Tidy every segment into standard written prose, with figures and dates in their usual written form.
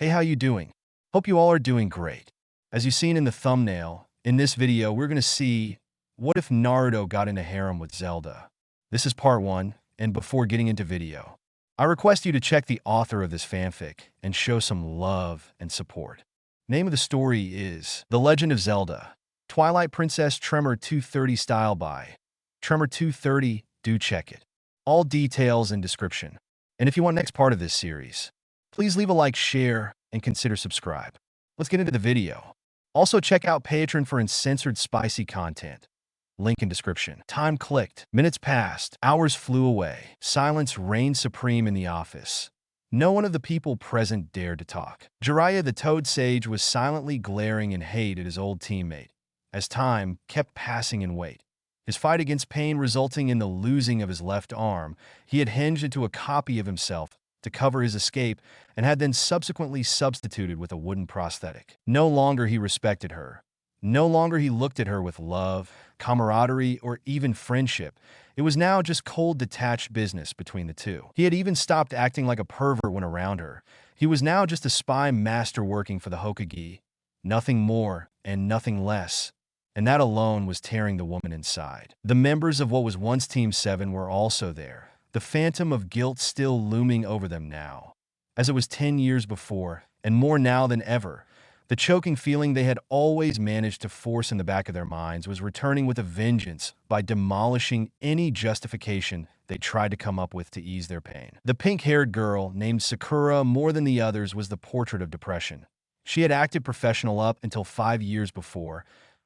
Hey, how you doing? Hope you all are doing great. As you've seen in the thumbnail, in this video, we're going to see what if Naruto got in a harem with Zelda. This is part 1, and before getting into video, I request you to check the author of this fanfic and show some love and support. Name of the story is The Legend of Zelda, Twilight Princess Tremor 230 style by Tremor 230, do check it. All details in description. And if you want next part of this series, please leave a like, share, and consider subscribe. Let's get into the video. Also check out Patreon for uncensored spicy content. Link in description. Time clicked. Minutes passed. Hours flew away. Silence reigned supreme in the office. No one of the people present dared to talk. Jiraiya the Toad Sage was silently glaring in hate at his old teammate, as time kept passing in wait. His fight against pain resulting in the losing of his left arm, he had hinged into a copy of himself to cover his escape and had then subsequently substituted with a wooden prosthetic. No longer he respected her. No longer he looked at her with love, camaraderie, or even friendship. It was now just cold, detached business between the two. He had even stopped acting like a pervert when around her. He was now just a spy master working for the Hokage. Nothing more and nothing less. And that alone was tearing the woman inside. The members of what was once Team 7 were also there, the phantom of guilt still looming over them now. As it was 10 years before, and more now than ever, the choking feeling they had always managed to force in the back of their minds was returning with a vengeance by demolishing any justification they tried to come up with to ease their pain. The pink-haired girl, named Sakura more than the others, was the portrait of depression. She had acted professional up until 5 years before,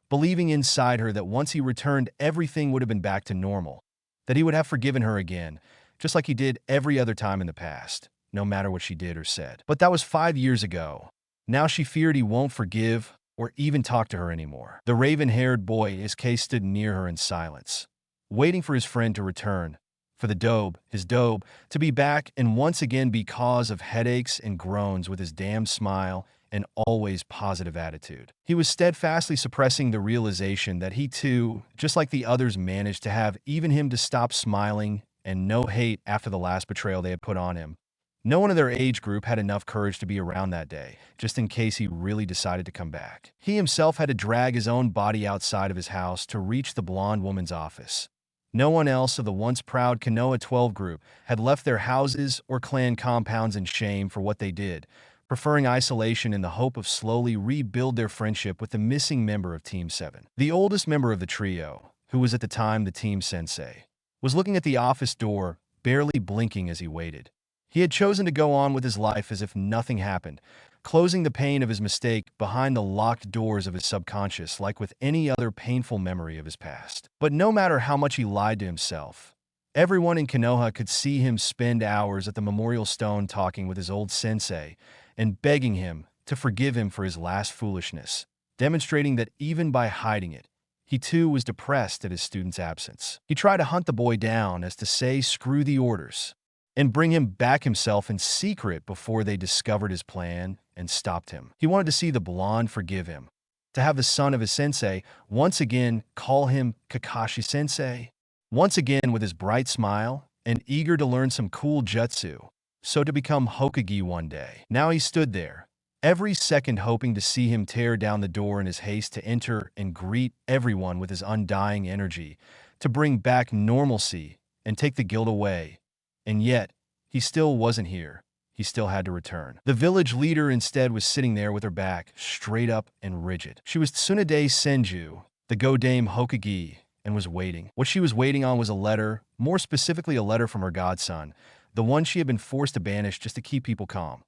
believing inside her that once he returned, everything would have been back to normal, that he would have forgiven her again, just like he did every other time in the past, no matter what she did or said. But that was 5 years ago. Now she feared he won't forgive or even talk to her anymore. The raven-haired boy, his case, stood near her in silence, waiting for his friend to return, for his dobe, to be back and once again be cause of headaches and groans with his damn smile and always positive attitude. He was steadfastly suppressing the realization that he too, just like the others, managed to have even him to stop smiling and no hate after the last betrayal they had put on him. No one in their age group had enough courage to be around that day, just in case he really decided to come back. He himself had to drag his own body outside of his house to reach the blonde woman's office. No one else of the once proud Konoha 12 group had left their houses or clan compounds in shame for what they did, preferring isolation in the hope of slowly rebuild their friendship with the missing member of Team 7. The oldest member of the trio, who was at the time the team sensei, was looking at the office door, barely blinking as he waited. He had chosen to go on with his life as if nothing happened, closing the pain of his mistake behind the locked doors of his subconscious like with any other painful memory of his past. But no matter how much he lied to himself, everyone in Konoha could see him spend hours at the memorial stone talking with his old sensei and begging him to forgive him for his last foolishness, demonstrating that even by hiding it, he too was depressed at his student's absence. He tried to hunt the boy down, as to say, screw the orders, and bring him back himself in secret before they discovered his plan and stopped him. He wanted to see the blonde forgive him, to have the son of his sensei once again call him Kakashi-sensei, once again with his bright smile and eager to learn some cool jutsu, so to become Hokage one day. Now he stood there, every second hoping to see him tear down the door in his haste to enter and greet everyone with his undying energy, to bring back normalcy and take the guilt away. And yet, he still wasn't here. He still had to return. The village leader instead was sitting there with her back straight up and rigid. She was Tsunade Senju, the Godame Hokage, and was waiting. What she was waiting on was a letter, more specifically a letter from her godson, the one she had been forced to banish just to keep people calm.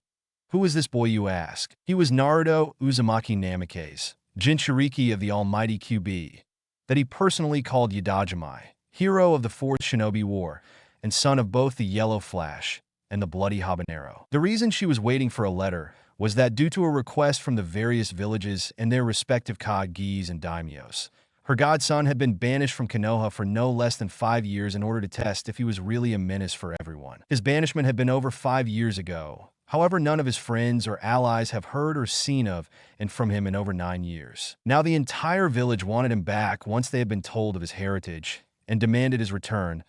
Who was this boy, you ask? He was Naruto Uzumaki Namikaze, Jinchuriki of the almighty QB, that he personally called Yadajimai, hero of the 4th Shinobi War, and son of both the Yellow Flash and the Bloody Habanero. The reason she was waiting for a letter was that due to a request from the various villages and their respective Kages and daimyos, her godson had been banished from Konoha for no less than 5 years in order to test if he was really a menace for everyone. His banishment had been over 5 years ago. However, none of his friends or allies have heard or seen of and from him in over 9 years. Now the entire village wanted him back once they had been told of his heritage and demanded his return,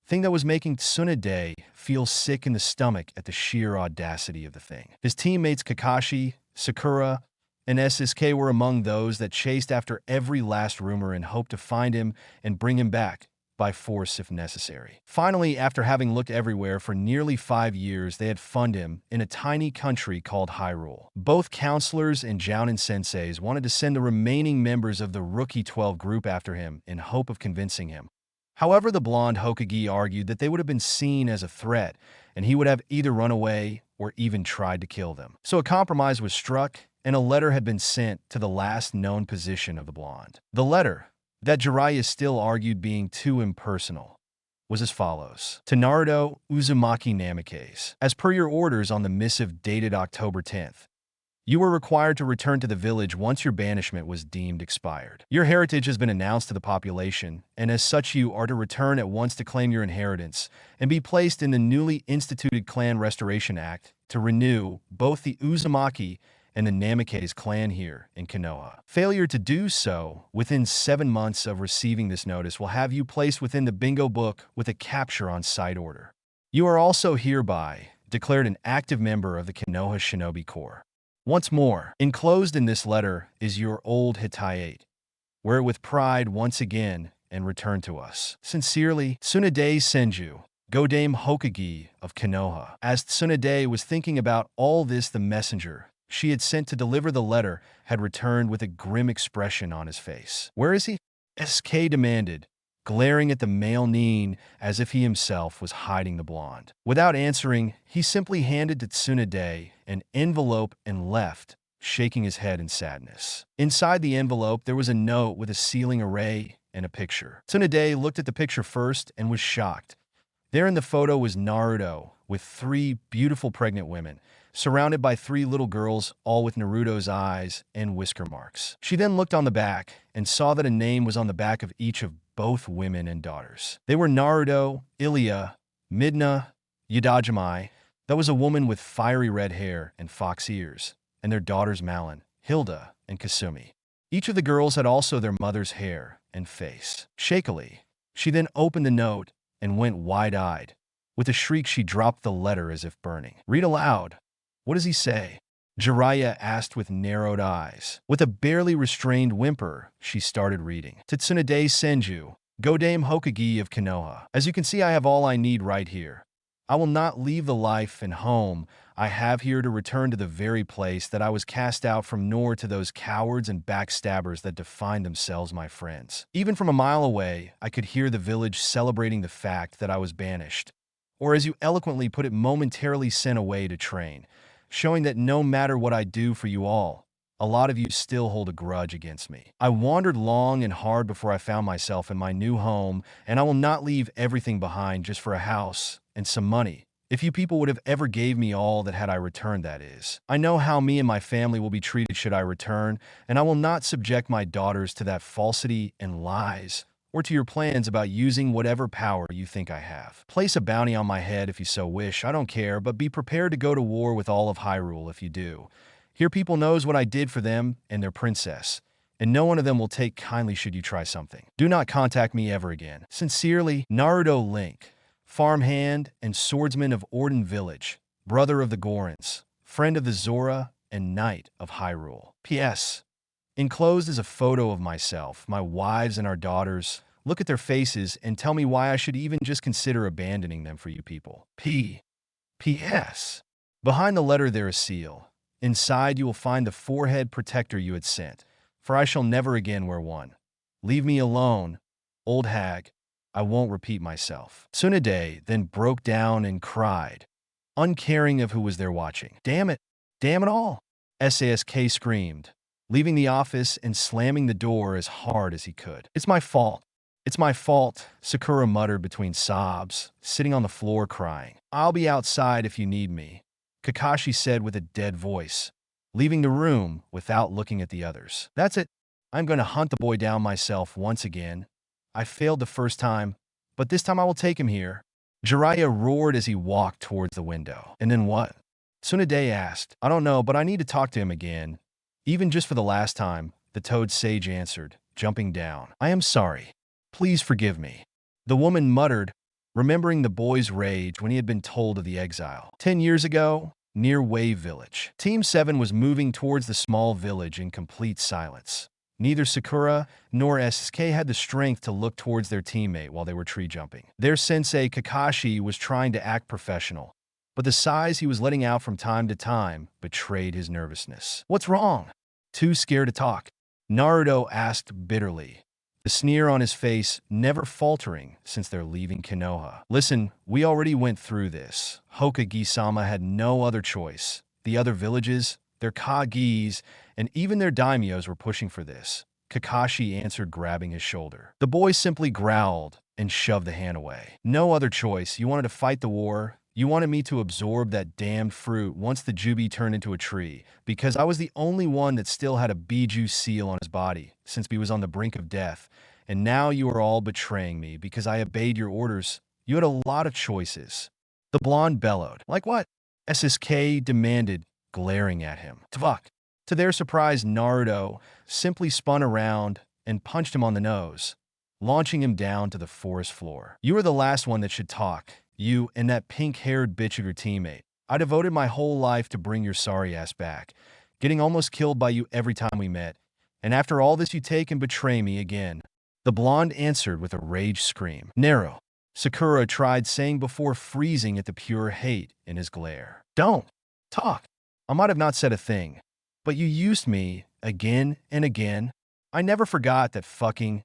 thing that was making Tsunade feel sick in the stomach at the sheer audacity of the thing. His teammates Kakashi, Sakura, and SSK were among those that chased after every last rumor and hoped to find him and bring him back, by force if necessary. Finally, after having looked everywhere for nearly 5 years, they had found him in a tiny country called Hyrule. Both counselors and Jounin senseis wanted to send the remaining members of the Rookie 12 group after him in hope of convincing him. However, the blonde Hokage argued that they would have been seen as a threat, and he would have either run away or even tried to kill them. So a compromise was struck, and a letter had been sent to the last known position of the blonde. The letter, that Jiraiya still argued being too impersonal, was as follows. To Naruto Uzumaki Namikaze, as per your orders on the missive dated October 10th, you were required to return to the village once your banishment was deemed expired. Your heritage has been announced to the population, and as such you are to return at once to claim your inheritance and be placed in the newly instituted Clan Restoration Act to renew both the Uzumaki and the Namikaze clan here in Konoha. Failure to do so within 7 months of receiving this notice will have you placed within the bingo book with a capture on site order. You are also hereby declared an active member of the Konoha Shinobi Corps. Once more, enclosed in this letter is your old Hittite. Wear it with pride once again and return to us. Sincerely, Tsunade Senju, Godame Hokage of Konoha. As Tsunade was thinking about all this, the messenger she had sent to deliver the letter had returned with a grim expression on his face. Where is he? SK demanded, glaring at the male Nin as if he himself was hiding the blonde. Without answering, he simply handed to Tsunade an envelope and left, shaking his head in sadness. Inside the envelope, there was a note with a sealing array and a picture. Tsunade looked at the picture first and was shocked. There in the photo was Naruto with 3 beautiful pregnant women, surrounded by 3 little girls, all with Naruto's eyes and whisker marks. She then looked on the back and saw that a name was on the back of each of both women and daughters. They were Naruto, Ilya, Midna, Yudajimai. That was a woman with fiery red hair and fox ears, and their daughters Malin, Hilda, and Kasumi. Each of the girls had also their mother's hair and face. Shakily, she then opened the note and went wide-eyed. With a shriek, she dropped the letter as if burning. Read aloud. What does he say? Jiraiya asked with narrowed eyes. With a barely restrained whimper, she started reading. To Tsunade Senju, Godame Hokage of Konoha. As you can see, I have all I need right here. I will not leave the life and home I have here to return to the very place that I was cast out from, nor to those cowards and backstabbers that define themselves my friends. Even from a mile away, I could hear the village celebrating the fact that I was banished, or as you eloquently put it, momentarily sent away to train, showing that no matter what I do for you all, a lot of you still hold a grudge against me. I wandered long and hard before I found myself in my new home, and I will not leave everything behind just for a house and some money. If you people would have ever gave me all that had I returned, that is. I know how me and my family will be treated should I return, and I will not subject my daughters to that falsity and lies, or to your plans about using whatever power you think I have. Place a bounty on my head if you so wish, I don't care, but be prepared to go to war with all of Hyrule if you do. Here people knows what I did for them and their princess, and no one of them will take kindly should you try something. Do not contact me ever again. Sincerely, Naruto Link, farmhand and swordsman of Orden Village, brother of the Gorons, friend of the Zora, and knight of Hyrule. P.S. Enclosed is a photo of myself, my wives, and our daughters. Look at their faces and tell me why I should even just consider abandoning them for you people. P.S. Behind the letter there is a seal. Inside you will find the forehead protector you had sent, for I shall never again wear one. Leave me alone, old hag. I won't repeat myself. Tsunade then broke down and cried, uncaring of who was there watching. Damn it all! SASK screamed, leaving the office and slamming the door as hard as he could. It's my fault. It's my fault, Sakura muttered between sobs, sitting on the floor crying. I'll be outside if you need me, Kakashi said with a dead voice, leaving the room without looking at the others. That's it. I'm going to hunt the boy down myself once again. I failed the first time, but this time I will take him here. Jiraiya roared as he walked towards the window. And then what? Tsunade asked. I don't know, but I need to talk to him again. Even just for the last time, the Toad Sage answered, jumping down. I am sorry. Please forgive me. The woman muttered, remembering the boy's rage when he had been told of the exile. 10 years ago, near Wave Village, Team 7 was moving towards the small village in complete silence. Neither Sakura nor SSK had the strength to look towards their teammate while they were tree jumping. Their sensei Kakashi was trying to act professional, but the sighs he was letting out from time to time betrayed his nervousness. "What's wrong?" "Too scared to talk," Naruto asked bitterly, the sneer on his face never faltering since their leaving Konoha. "Listen, we already went through this. Hokage-sama had no other choice. The other villages, their Kages, and even their daimyos were pushing for this," Kakashi answered, grabbing his shoulder. The boy simply growled and shoved the hand away. "No other choice. You wanted to fight the war. You wanted me to absorb that damned fruit once the Jubi turned into a tree, because I was the only one that still had a Biju seal on his body, since he was on the brink of death. And now you are all betraying me because I obeyed your orders. You had a lot of choices." The blonde bellowed. "Like what?" SSK demanded, glaring at him. "Tvuk." To their surprise, Naruto simply spun around and punched him on the nose, launching him down to the forest floor. "You are the last one that should talk. You and that pink-haired bitch of your teammate. I devoted my whole life to bring your sorry ass back, getting almost killed by you every time we met. And after all this you take and betray me again." The blonde answered with a rage scream. "Naru," Sakura tried saying before freezing at the pure hate in his glare. "Don't talk. I might have not said a thing, but you used me again and again. I never forgot that fucking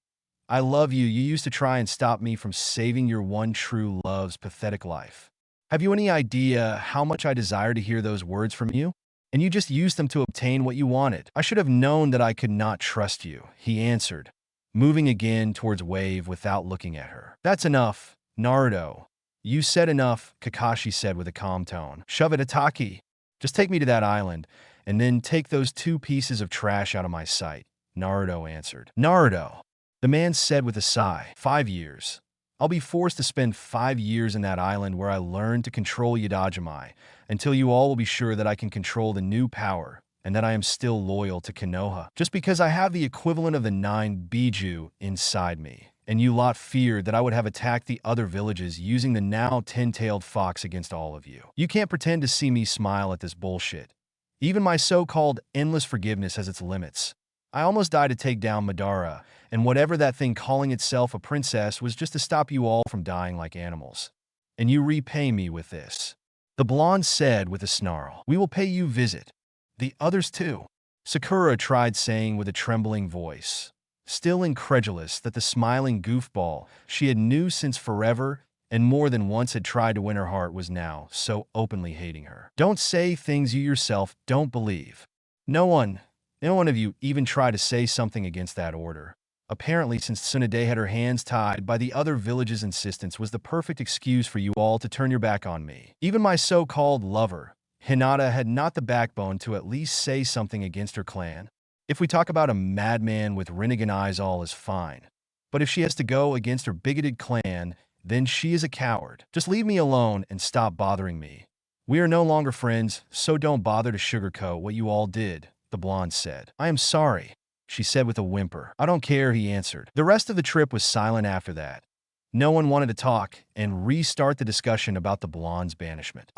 I love you used to try and stop me from saving your one true love's pathetic life. Have you any idea how much I desire to hear those words from you? And you just used them to obtain what you wanted. I should have known that I could not trust you," he answered, moving again towards Wave without looking at her. "That's enough, Naruto. You said enough," Kakashi said with a calm tone. "Shove it, Ataki. Just take me to that island, and then take those 2 pieces of trash out of my sight," Naruto answered. "Naruto," the man said with a sigh. 5 years. I'll be forced to spend 5 years in that island where I learn to control Yadajimai, until you all will be sure that I can control the new power, and that I am still loyal to Konoha. Just because I have the equivalent of the 9 Biju inside me, and you lot feared that I would have attacked the other villages using the now 10-tailed fox against all of you. You can't pretend to see me smile at this bullshit. Even my so-called endless forgiveness has its limits. I almost died to take down Madara, and whatever that thing calling itself a princess was just to stop you all from dying like animals. And you repay me with this," the blonde said with a snarl. "We will pay you visit. The others too," Sakura tried saying with a trembling voice, still incredulous that the smiling goofball she had knew since forever and more than once had tried to win her heart was now so openly hating her. "Don't say things you yourself don't believe. No one of you even tried to say something against that order. Apparently, since Tsunade had her hands tied by the other village's insistence was the perfect excuse for you all to turn your back on me. Even my so-called lover, Hinata, had not the backbone to at least say something against her clan. If we talk about a madman with renegade eyes, all is fine. But if she has to go against her bigoted clan, then she is a coward. Just leave me alone and stop bothering me. We are no longer friends, so don't bother to sugarcoat what you all did," the blonde said. "I am sorry," she said with a whimper. "I don't care," he answered. The rest of the trip was silent after that. No one wanted to talk and restart the discussion about the blonde's banishment.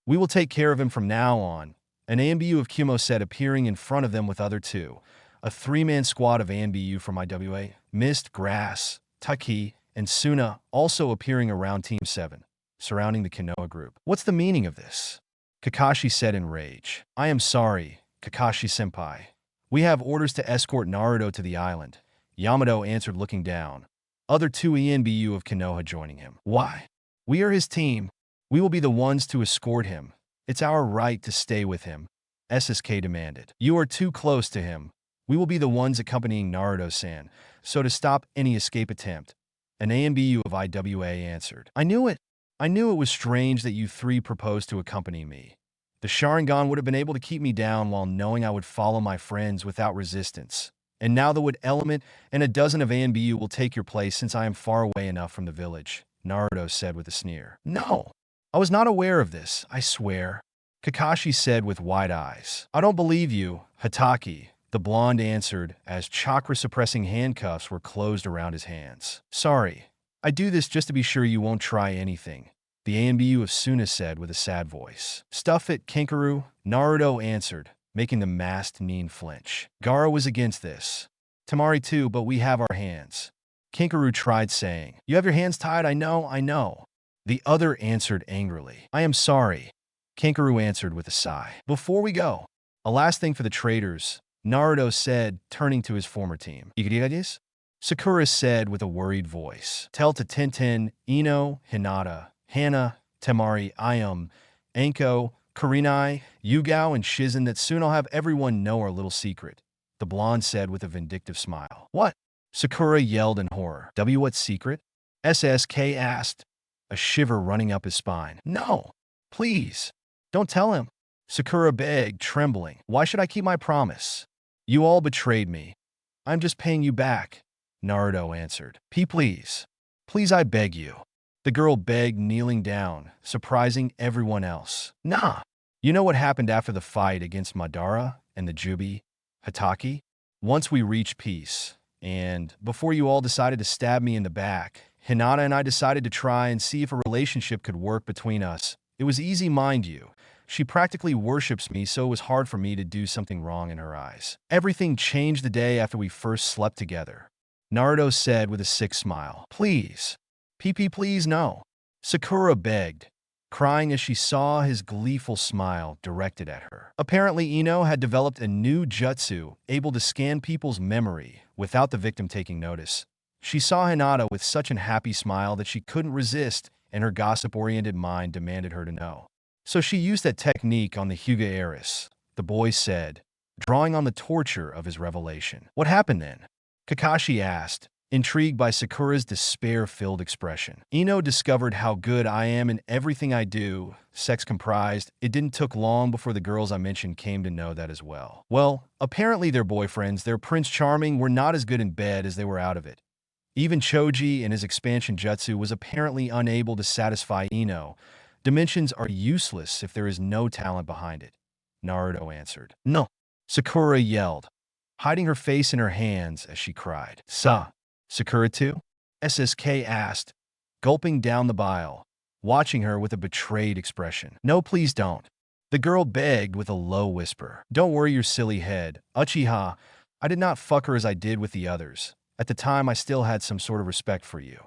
"We will take care of him from now on," an AMBU of Kumo said, appearing in front of them with other 2. A 3-man squad of AMBU from IWA, Mist, Grass, Taki, and Suna also appearing around Team 7, surrounding the Konoha group. "What's the meaning of this?" Kakashi said in rage. "I am sorry, Kakashi-senpai. We have orders to escort Naruto to the island," Yamato answered, looking down. Other 2 ENBU of Konoha joining him. "Why? We are his team. We will be the ones to escort him. It's our right to stay with him," SSK demanded. "You are too close to him. We will be the ones accompanying Naruto-san, so to stop any escape attempt," an AMBU of IWA answered. I knew it was strange that you 3 proposed to accompany me. The Sharingan would have been able to keep me down while knowing I would follow my friends without resistance. And now the Wood Element and a dozen of ANBU will take your place since I am far away enough from the village," Naruto said with a sneer. "No, I was not aware of this, I swear," Kakashi said with wide eyes. "I don't believe you, Hataki," the blonde answered as chakra-suppressing handcuffs were closed around his hands. "Sorry, I do this just to be sure you won't try anything, the ANBU of Suna said with a sad voice. Stuff it, Kinkaru, Naruto answered, making the masked Nin flinch. Gaara was against this. Temari too, but we have our hands. Kinkaru tried saying, You have your hands tied, I know. The other answered angrily. I am sorry. Kinkaru answered with a sigh. Before we go, a last thing for the traitors, Naruto said, turning to his former team. Igirigadis? Sakura said with a worried voice. Tell to Tenten, Ino, Hinata, Hana, Temari, Ayum, Anko, Kurinai, Yugao, and Shizen that soon I'll have everyone know our little secret, the blonde said with a vindictive smile. What? Sakura yelled in horror. What secret? SSK asked, a shiver running up his spine. No, please, don't tell him. Sakura begged, trembling. Why should I keep my promise? You all betrayed me. I'm just paying you back, Naruto answered. Please. Please, I beg you. The girl begged, kneeling down, surprising everyone else. Nah. You know what happened after the fight against Madara and the Jubi, Hataki? Once we reached peace, and before you all decided to stab me in the back, Hinata and I decided to try and see if a relationship could work between us. It was easy, mind you. She practically worships me, so it was hard for me to do something wrong in her eyes. Everything changed the day after we first slept together, Naruto said with a sick smile. Please. Please no. Sakura begged, crying as she saw his gleeful smile directed at her. Apparently, Ino had developed a new jutsu, able to scan people's memory without the victim taking notice. She saw Hinata with such an happy smile that she couldn't resist, and her gossip-oriented mind demanded her to know. So she used that technique on the Hyuga heiress, the boy said, drawing on the torture of his revelation. What happened then? Kakashi asked, intrigued by Sakura's despair-filled expression. Ino discovered how good I am in everything I do, sex comprised. It didn't take long before the girls I mentioned came to know that as well. Well, apparently their boyfriends, their Prince Charming, were not as good in bed as they were out of it. Even Choji and his expansion jutsu was apparently unable to satisfy Ino. Dimensions are useless if there is no talent behind it, Naruto answered. No, Sakura yelled, hiding her face in her hands as she cried. Sakura too? SSK asked, gulping down the bile, watching her with a betrayed expression. No, please don't. The girl begged with a low whisper. Don't worry your silly head. Uchiha, I did not fuck her as I did with the others. At the time, I still had some sort of respect for you.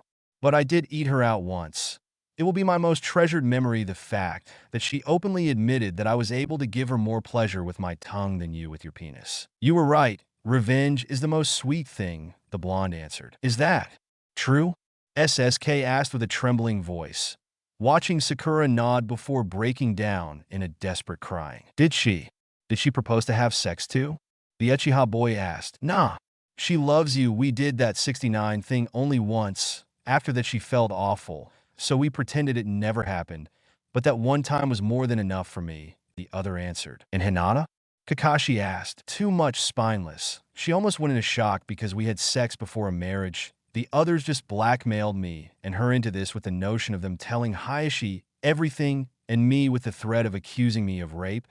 But I did eat her out once. It will be my most treasured memory, the fact that she openly admitted that I was able to give her more pleasure with my tongue than you with your penis. You were right. Revenge is the most sweet thing, the blonde answered. Is that true? SSK asked with a trembling voice, watching Sakura nod before breaking down in a desperate crying. Did she propose to have sex too? The Uchiha boy asked. Nah. She loves you. We did that 69 thing only once. After that, she felt awful, so we pretended it never happened. But that one time was more than enough for me, the other answered. And Hinata? Kakashi asked. Too much spineless. She almost went into shock because we had sex before a marriage. The others just blackmailed me and her into this with the notion of them telling Hayashi everything and me with the threat of accusing me of rape.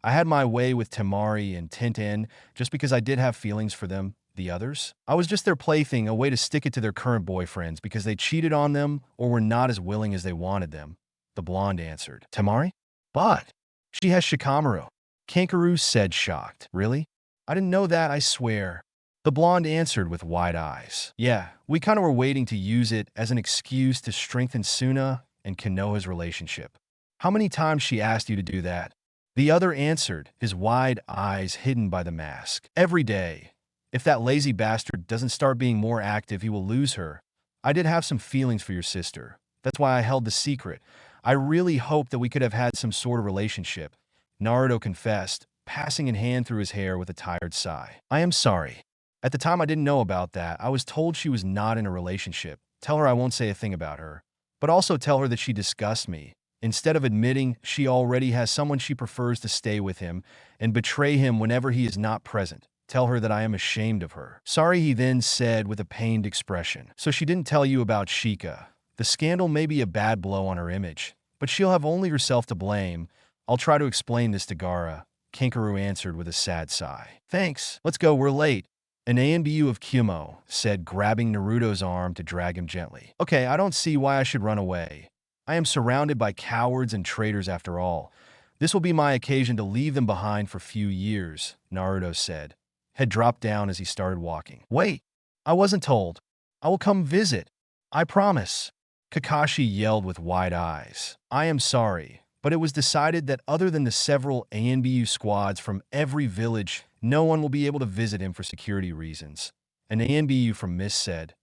I had my way with Temari and Tenten just because I did have feelings for them. The others? I was just their plaything, a way to stick it to their current boyfriends because they cheated on them or were not as willing as they wanted them, the blonde answered. Temari? But she has Shikamaru, Kangaroo said, shocked. Really? I didn't know that, I swear. The blonde answered with wide eyes. Yeah, we kind of were waiting to use it as an excuse to strengthen Suna and Konoha's relationship. How many times she asked you to do that? The other answered, his wide eyes hidden by the mask. Every day. If that lazy bastard doesn't start being more active, he will lose her. I did have some feelings for your sister. That's why I held the secret. I really hoped that we could have had some sort of relationship, Naruto confessed, passing a hand through his hair with a tired sigh. I am sorry. At the time I didn't know about that. I was told she was not in a relationship. Tell her I won't say a thing about her. But also tell her that she disgusts me. Instead of admitting she already has someone she prefers to stay with him and betray him whenever he is not present. Tell her that I am ashamed of her. Sorry, he then said with a pained expression. So she didn't tell you about Shika. The scandal may be a bad blow on her image, but she'll have only herself to blame. I'll try to explain this to Gaara, Kangaroo answered with a sad sigh. Thanks. Let's go, we're late. An ANBU of Kyumo said, grabbing Naruto's arm to drag him gently. Okay, I don't see why I should run away. I am surrounded by cowards and traitors after all. This will be my occasion to leave them behind for a few years, Naruto said. Head dropped down as he started walking. Wait, I wasn't told. I will come visit. I promise. Kakashi yelled with wide eyes. I am sorry, but it was decided that other than the several ANBU squads from every village, no one will be able to visit him for security reasons. An ANBU from Miss said,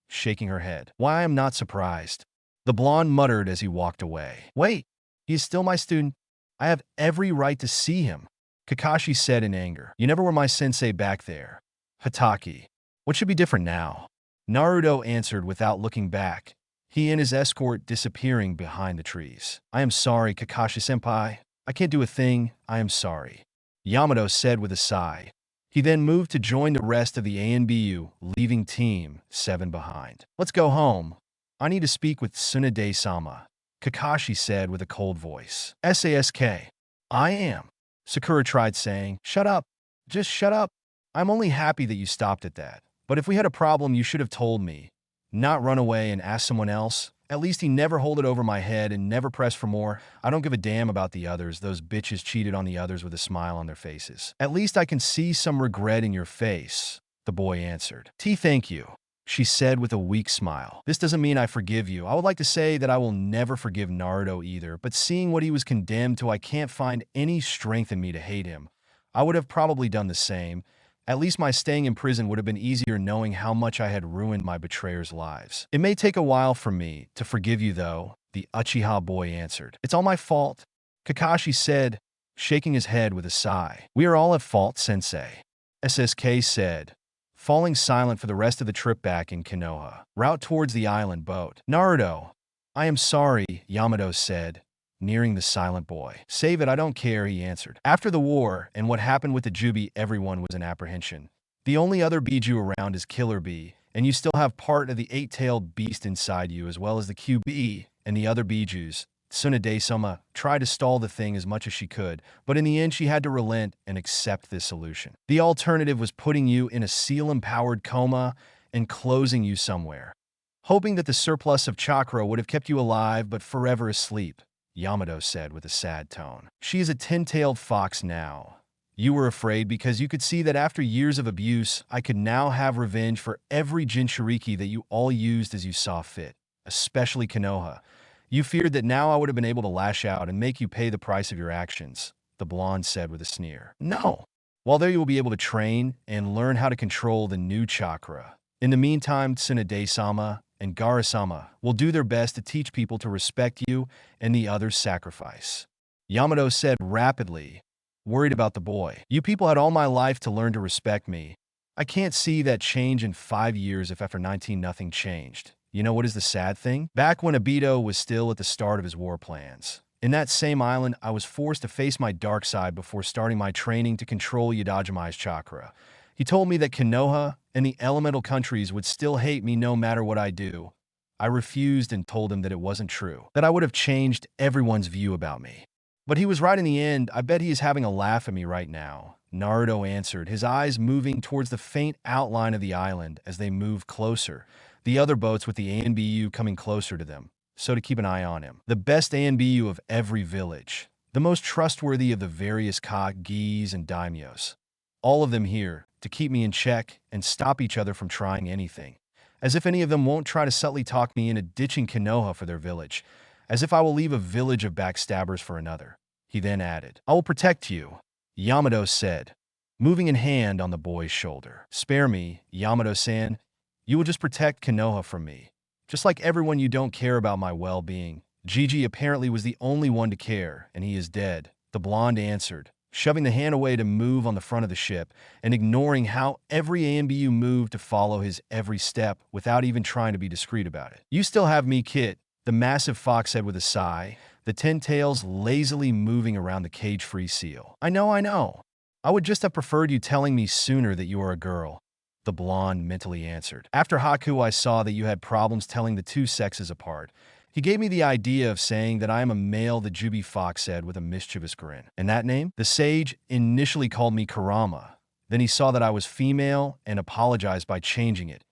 shaking her head. Why, I am not surprised. The blonde muttered as he walked away. Wait, he is still my student. I have every right to see him. Kakashi said in anger. You never were my sensei back there. Hatake. What should be different now? Naruto answered without looking back, he and his escort disappearing behind the trees. I am sorry, Kakashi-senpai. I can't do a thing. I am sorry. Yamato said with a sigh. He then moved to join the rest of the ANBU, leaving Team 7 behind. Let's go home. I need to speak with Tsunade-sama, Kakashi said with a cold voice. SASK. I am. Sakura tried saying, shut up. Just shut up. I'm only happy that you stopped at that. But if we had a problem, you should have told me. Not run away and ask someone else. At least he never hold it over my head and never press for more. I don't give a damn about the others. Those bitches cheated on the others with a smile on their faces. At least I can see some regret in your face, the boy answered. Thank you, she said with a weak smile. This doesn't mean I forgive you. I would like to say that I will never forgive Naruto either, but seeing what he was condemned to, I can't find any strength in me to hate him. I would have probably done the same. At least my staying in prison would have been easier knowing how much I had ruined my betrayers' lives. It may take a while for me to forgive you, though, the Uchiha boy answered. It's all my fault, Kakashi said, shaking his head with a sigh. We are all at fault, sensei, SSK said, falling silent for the rest of the trip back in Konoha. Route towards the island boat. Naruto, I am sorry, Yamato said, nearing the silent boy. Save it, I don't care, he answered. After the war and what happened with the Jubi, everyone was in apprehension. The only other Biju around is Killer Bee, and you still have part of the eight-tailed beast inside you as well as the QB and the other Bijus. Tsunade-sama tried to stall the thing as much as she could, but in the end she had to relent and accept this solution. The alternative was putting you in a seal-empowered coma and closing you somewhere, hoping that the surplus of chakra would have kept you alive but forever asleep, Yamato said with a sad tone. She is a 10-tailed fox now. You were afraid because you could see that after years of abuse, I could now have revenge for every Jinchuriki that you all used as you saw fit, especially Konoha. You feared that now I would have been able to lash out and make you pay the price of your actions, the blonde said with a sneer. No. While there you will be able to train and learn how to control the new chakra. In the meantime, Tsunade-sama and Gaara-sama will do their best to teach people to respect you and the others' sacrifice. Yamato said rapidly, worried about the boy. You people had all my life to learn to respect me. I can't see that change in 5 years if after 19 nothing changed. You know what is the sad thing? Back when Obito was still at the start of his war plans. In that same island, I was forced to face my dark side before starting my training to control Yodajimai's chakra. He told me that Konoha and the elemental countries would still hate me no matter what I do. I refused and told him that it wasn't true, that I would have changed everyone's view about me. But he was right in the end. I bet he is having a laugh at me right now, Naruto answered, his eyes moving towards the faint outline of the island as they moved closer, the other boats with the ANBU coming closer to them, so to keep an eye on him. The best ANBU of every village, the most trustworthy of the various Gis and daimyos. All of them here to keep me in check and stop each other from trying anything. As if any of them won't try to subtly talk me into ditching Konoha for their village. As if I will leave a village of backstabbers for another. He then added, I will protect you, Yamato said, moving a hand on the boy's shoulder. Spare me, Yamato-san. You will just protect Konoha from me. Just like everyone, you don't care about my well-being. Gigi apparently was the only one to care, and he is dead, the blonde answered, shoving the hand away to move on the front of the ship and ignoring how every ANBU moved to follow his every step without even trying to be discreet about it. You still have me, Kit, the massive fox said with a sigh, the 10 tails lazily moving around the cage-free seal. I know. I would just have preferred you telling me sooner that you are a girl, the blonde mentally answered. After Haku, I saw that you had problems telling the two sexes apart. He gave me the idea of saying that I am a male, the Jubi fox said with a mischievous grin. And that name? The sage initially called me Kurama, Then he saw that I was female and apologized by changing it.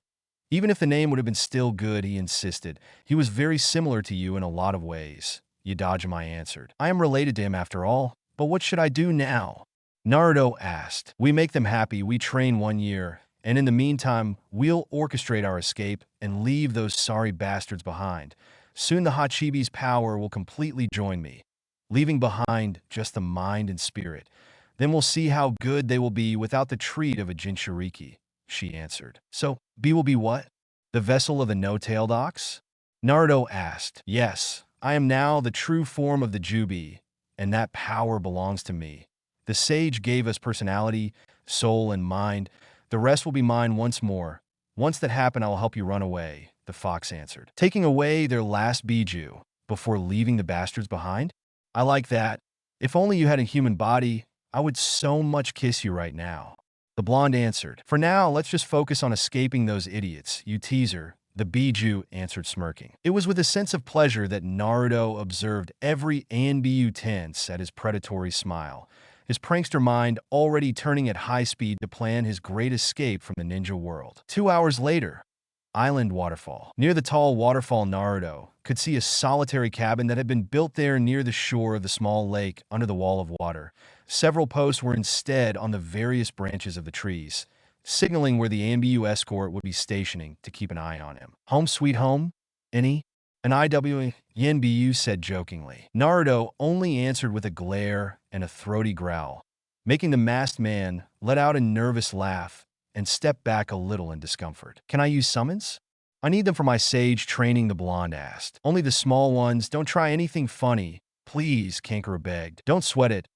Even if the name would have been still good, he insisted. He was very similar to you in a lot of ways. Yadajima answered. I am related to him after all, but what should I do now? Naruto asked. We make them happy, we train 1 year, and in the meantime, we'll orchestrate our escape and leave those sorry bastards behind. Soon the Hachibi's power will completely join me, leaving behind just the mind and spirit. Then we'll see how good they will be without the treat of a Jinchuriki, she answered. So, B will be what? The vessel of the no-tailed ox? Naruto asked. Yes, I am now the true form of the Jubi, and that power belongs to me. The sage gave us personality, soul, and mind. The rest will be mine once more. Once that happen, I will help you run away, the fox answered. Taking away their last Biju before leaving the bastards behind? I like that. If only you had a human body, I would so much kiss you right now. The blonde answered. For now, let's just focus on escaping those idiots, you teaser. The Biju answered, smirking. It was with a sense of pleasure that Naruto observed every Anbu tense at his predatory smile, his prankster mind already turning at high speed to plan his great escape from the ninja world. 2 hours later, Island Waterfall. Near the tall waterfall, Naruto could see a solitary cabin that had been built there near the shore of the small lake under the wall of water. Several posts were instead on the various branches of the trees, signaling where the Anbu escort would be stationing to keep an eye on him. Home sweet home? Any? An IW? Yanbu said jokingly. Naruto only answered with a glare and a throaty growl, making the masked man let out a nervous laugh and step back a little in discomfort. Can I use summons? I need them for my sage training, the blonde asked. Only the small ones. Don't try anything funny. Please, Kankura begged. Don't sweat it.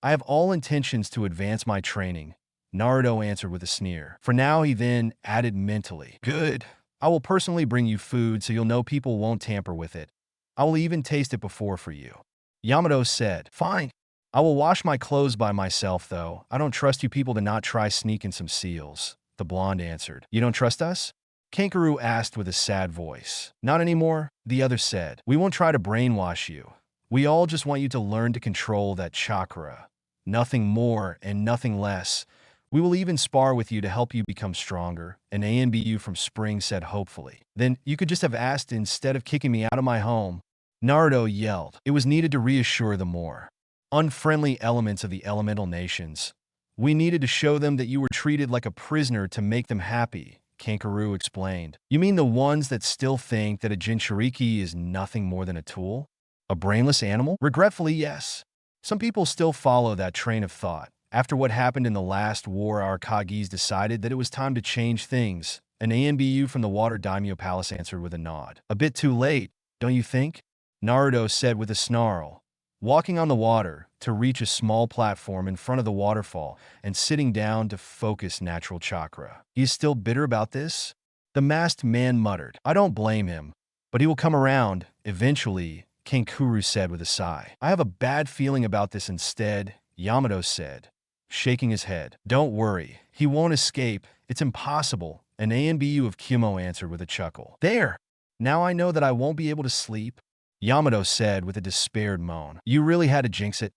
I have all intentions to advance my training, Naruto answered with a sneer. For now, he then added mentally. Good. I will personally bring you food so you'll know people won't tamper with it. I will even taste it before for you. Yamato said. Fine. I will wash my clothes by myself, though. I don't trust you people to not try sneaking some seals, the blonde answered. You don't trust us? Kankuru asked with a sad voice. Not anymore, the other said. We won't try to brainwash you. We all just want you to learn to control that chakra. Nothing more and nothing less. We will even spar with you to help you become stronger, an ANBU from Spring said hopefully. Then you could just have asked instead of kicking me out of my home. Naruto yelled. It was needed to reassure the more unfriendly elements of the elemental nations. We needed to show them that you were treated like a prisoner to make them happy, Kankuru explained. You mean the ones that still think that a Jinchuriki is nothing more than a tool? A brainless animal? Regretfully, yes. Some people still follow that train of thought. After what happened in the last war, our Kagis decided that it was time to change things. An ANBU from the Water Daimyo Palace answered with a nod. A bit too late, don't you think? Naruto said with a snarl, walking on the water to reach a small platform in front of the waterfall and sitting down to focus natural chakra. He is still bitter about this? The masked man muttered. I don't blame him, but he will come around, eventually, Kankuru said with a sigh. I have a bad feeling about this instead, Yamato said, shaking his head. Don't worry, he won't escape. It's impossible, an ANBU of Kumo answered with a chuckle. There! Now I know that I won't be able to sleep, Yamato said with a despaired moan. You really had to jinx it,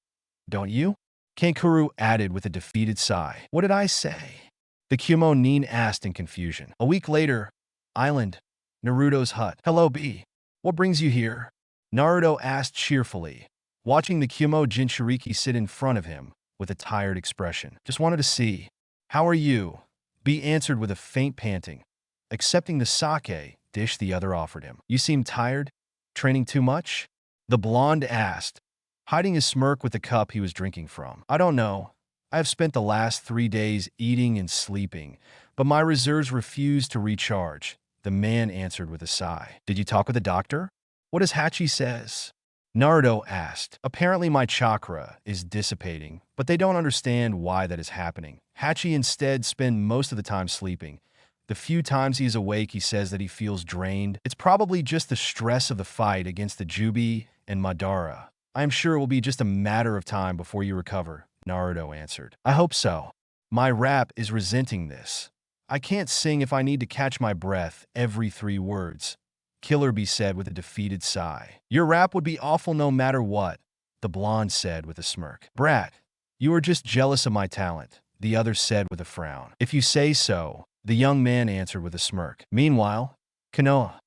don't you? Kankuru added with a defeated sigh. What did I say? The Kumo nin asked in confusion. A week later, Island, Naruto's hut. Hello, B. What brings you here? Naruto asked cheerfully, watching the Kumo Jinchuriki sit in front of him with a tired expression. Just wanted to see. How are you? B answered with a faint panting, accepting the sake dish the other offered him. You seem tired? Training too much? The blonde asked, hiding his smirk with the cup he was drinking from. I don't know. I have spent the last 3 days eating and sleeping, but my reserves refuse to recharge, the man answered with a sigh. Did you talk with the doctor? What does Hachi says? Naruto asked. Apparently my chakra is dissipating, but they don't understand why that is happening. Hachi instead spends most of the time sleeping. The few times he is awake, he says that he feels drained. It's probably just the stress of the fight against the Jubi and Madara. I am sure it will be just a matter of time before you recover, Naruto answered. I hope so. My rap is resenting this. I can't sing if I need to catch my breath every 3 words, Killer Bee said with a defeated sigh. Your rap would be awful no matter what, the blonde said with a smirk. Brat, you are just jealous of my talent, the other said with a frown. If you say so, the young man answered with a smirk. Meanwhile, Konoha,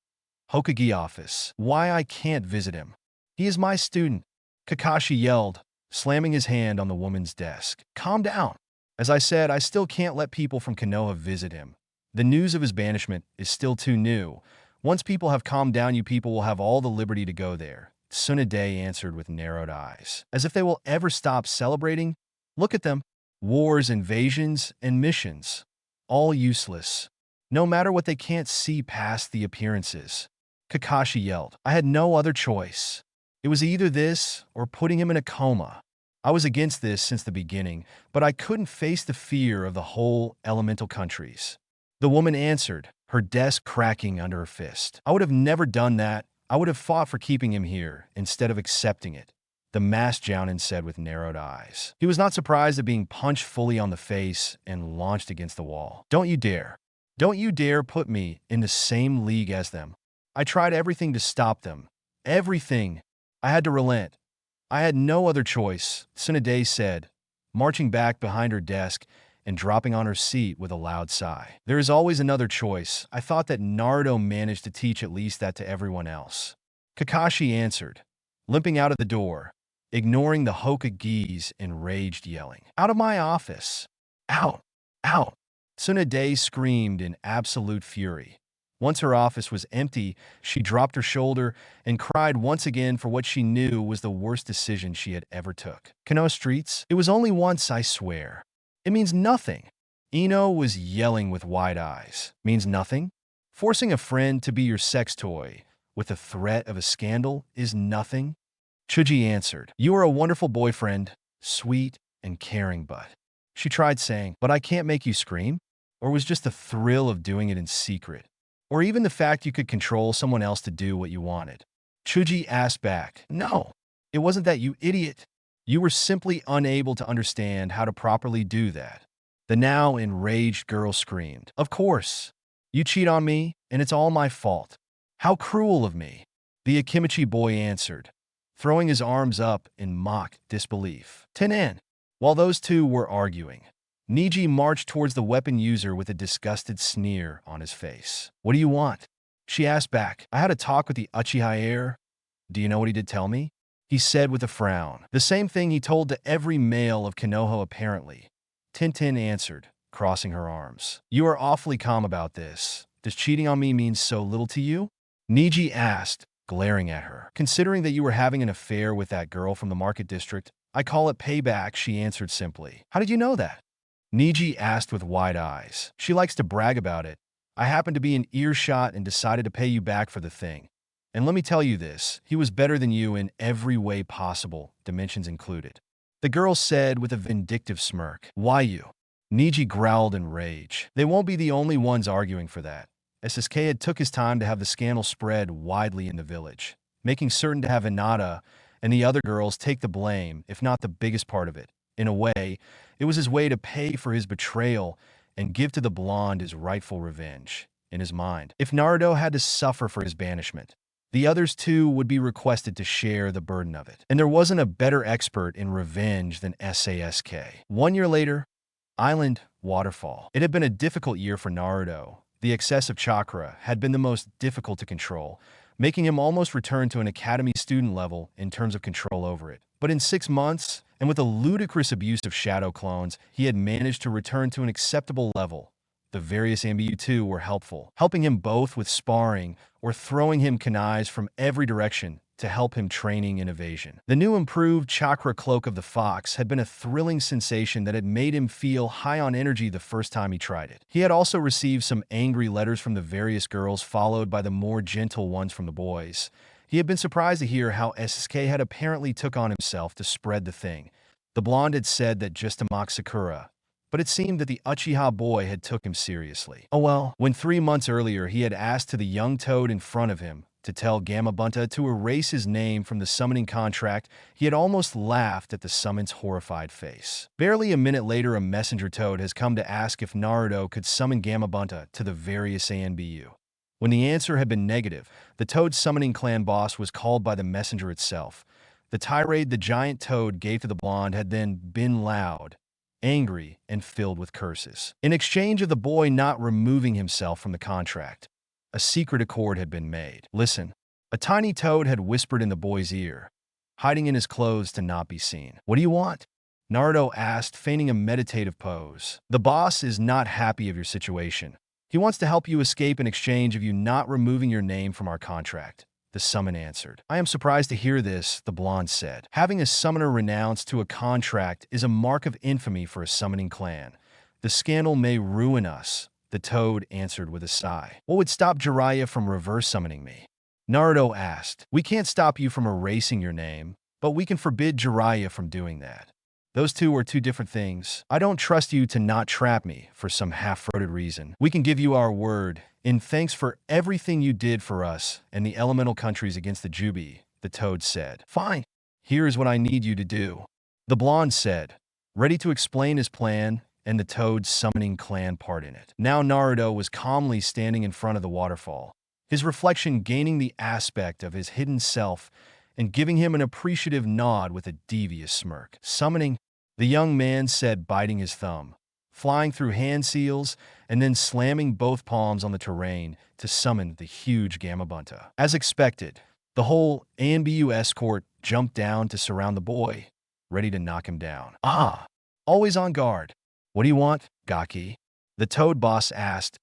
Hokage office. Why I can't visit him? He is my student, Kakashi yelled, slamming his hand on the woman's desk. Calm down. As I said, I still can't let people from Konoha visit him. The news of his banishment is still too new. Once people have calmed down, you people will have all the liberty to go there. Tsunade answered with narrowed eyes. As if they will ever stop celebrating? Look at them. Wars, invasions, and missions. All useless. No matter what, they can't see past the appearances. Kakashi yelled. I had no other choice. It was either this or putting him in a coma. I was against this since the beginning, but I couldn't face the fear of the whole elemental countries. The woman answered, her desk cracking under her fist. I would have never done that. I would have fought for keeping him here instead of accepting it, the masked Jounin said with narrowed eyes. He was not surprised at being punched fully on the face and launched against the wall. Don't you dare. Don't you dare put me in the same league as them. I tried everything to stop them. Everything. I had to relent. I had no other choice, Tsunade said, marching back behind her desk and dropping on her seat with a loud sigh. There is always another choice. I thought that Naruto managed to teach at least that to everyone else. Kakashi answered, limping out of the door, ignoring the Hokage's enraged yelling. Out of my office. Out. Out. Tsunade screamed in absolute fury. Once her office was empty, she dropped her shoulder and cried once again for what she knew was the worst decision she had ever took. Konoha streets? It was only once, I swear. It means nothing. Ino was yelling with wide eyes. Means nothing? Forcing a friend to be your sex toy with the threat of a scandal is nothing? Chuji answered. You are a wonderful boyfriend, sweet and caring, but... She tried saying, but I can't make you scream? Or was just the thrill of doing it in secret? Or even the fact you could control someone else to do what you wanted? Chuji asked back. No, it wasn't that, you idiot. You were simply unable to understand how to properly do that. The now enraged girl screamed. Of course. You cheat on me, and it's all my fault. How cruel of me. The Akimichi boy answered, throwing his arms up in mock disbelief. Tenen. While those two were arguing, Niji marched towards the weapon user with a disgusted sneer on his face. What do you want? She asked back. I had a talk with the Uchiha heir. Do you know what he did tell me? He said with a frown. The same thing he told to every male of Konoha apparently. Tintin answered, crossing her arms. You are awfully calm about this. Does cheating on me mean so little to you? Niji asked, glaring at her. Considering that you were having an affair with that girl from the market district, I call it payback, she answered simply. How did you know that? Niji asked with wide eyes. She likes to brag about it. I happened to be in earshot and decided to pay you back for the thing. And let me tell you this, he was better than you in every way possible, dimensions included. The girl said with a vindictive smirk. Why you? Niji growled in rage. They won't be the only ones arguing for that. SSK had took his time to have the scandal spread widely in the village, making certain to have Hinata and the other girls take the blame, if not the biggest part of it. In a way, it was his way to pay for his betrayal and give to the blonde his rightful revenge. In his mind, if Naruto had to suffer for his banishment, the others too would be requested to share the burden of it. And there wasn't a better expert in revenge than SASK. 1 year later, Island Waterfall. It had been a difficult year for Naruto. The excessive chakra had been the most difficult to control, making him almost return to an academy student level in terms of control over it. But in 6 months, and with a ludicrous abuse of shadow clones, he had managed to return to an acceptable level. The various Ambu too were helpful, helping him both with sparring or throwing him kunais from every direction to help him training in evasion. The new improved chakra cloak of the fox had been a thrilling sensation that had made him feel high on energy the first time he tried it. He had also received some angry letters from the various girls, followed by the more gentle ones from the boys. He had been surprised to hear how SSK had apparently took on himself to spread the thing. The blonde had said that just to mock Sakura, but it seemed that the Uchiha boy had took him seriously. Oh well, when 3 months earlier he had asked to the young toad in front of him to tell Gamabunta to erase his name from the summoning contract, he had almost laughed at the summon's horrified face. Barely a minute later, a messenger toad has come to ask if Naruto could summon Gamabunta to the various ANBU. When the answer had been negative, the Toad summoning clan boss was called by the messenger itself. The tirade the giant toad gave to the blonde had then been loud, angry and filled with curses. In exchange of the boy not removing himself from the contract, a secret accord had been made. Listen, a tiny toad had whispered in the boy's ear, hiding in his clothes to not be seen. What do you want? Naruto asked, feigning a meditative pose. The boss is not happy of your situation. He wants to help you escape in exchange of you not removing your name from our contract. The summon answered. I am surprised to hear this, the blonde said. Having a summoner renounced to a contract is a mark of infamy for a summoning clan. The scandal may ruin us, the toad answered with a sigh. What would stop Jiraiya from reverse summoning me? Naruto asked. We can't stop you from erasing your name, but we can forbid Jiraiya from doing that. Those two are two different things. I don't trust you to not trap me for some half-throated reason. We can give you our word, in thanks for everything you did for us and the elemental countries against the Jubi, the toad said. Fine. Here's what I need you to do. The blonde said, ready to explain his plan and the toad's summoning clan part in it. Now Naruto was calmly standing in front of the waterfall, his reflection gaining the aspect of his hidden self and giving him an appreciative nod with a devious smirk. Summoning, the young man said, biting his thumb, flying through hand seals, and then slamming both palms on the terrain to summon the huge Gamabunta. As expected, the whole ANBU escort jumped down to surround the boy, ready to knock him down. Ah, always on guard. What do you want, Gaki? The toad boss asked,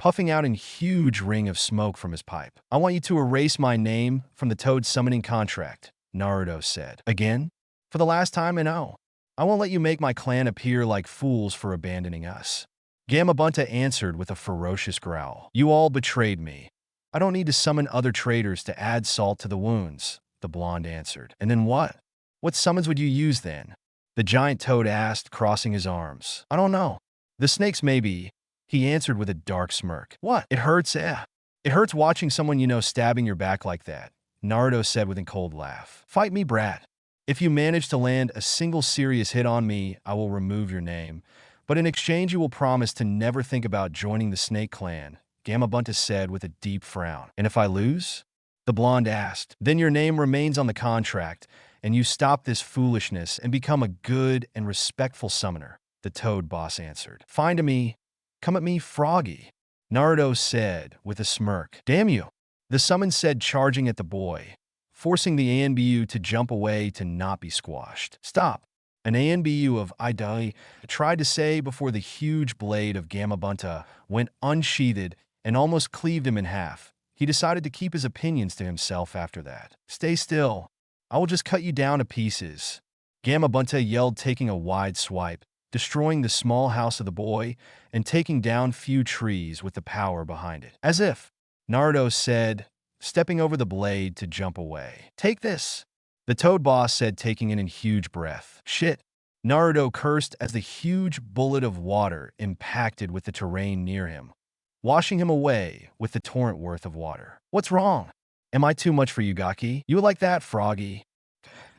puffing out a huge ring of smoke from his pipe. I want you to erase my name from the toad summoning contract, Naruto said. Again? For the last time, I know. I won't let you make my clan appear like fools for abandoning us. Gamabunta answered with a ferocious growl. You all betrayed me. I don't need to summon other traitors to add salt to the wounds, the blonde answered. And then what? What summons would you use then? The giant toad asked, crossing his arms. I don't know. The snakes maybe, he answered with a dark smirk. What? It hurts, eh? It hurts watching someone you know stabbing your back like that, Naruto said with a cold laugh. Fight me, brat. If you manage to land a single serious hit on me, I will remove your name. But in exchange you will promise to never think about joining the Snake Clan, Gamabunta said with a deep frown. And if I lose? The blonde asked. Then your name remains on the contract, and you stop this foolishness and become a good and respectful summoner, the toad boss answered. Fine to me. Come at me, Froggy, Naruto said with a smirk. Damn you, the summon said, charging at the boy, forcing the ANBU to jump away to not be squashed. Stop, an ANBU of Idai tried to say before the huge blade of Gamabunta went unsheathed and almost cleaved him in half. He decided to keep his opinions to himself after that. Stay still. I will just cut you down to pieces, Gamabunta yelled, taking a wide swipe, destroying the small house of the boy and taking down few trees with the power behind it. As if, Naruto said, stepping over the blade to jump away. Take this, the toad boss said, taking in a huge breath. Shit, Naruto cursed as the huge bullet of water impacted with the terrain near him, washing him away with the torrent worth of water. What's wrong? Am I too much for you, Gaki? You like that, Froggy?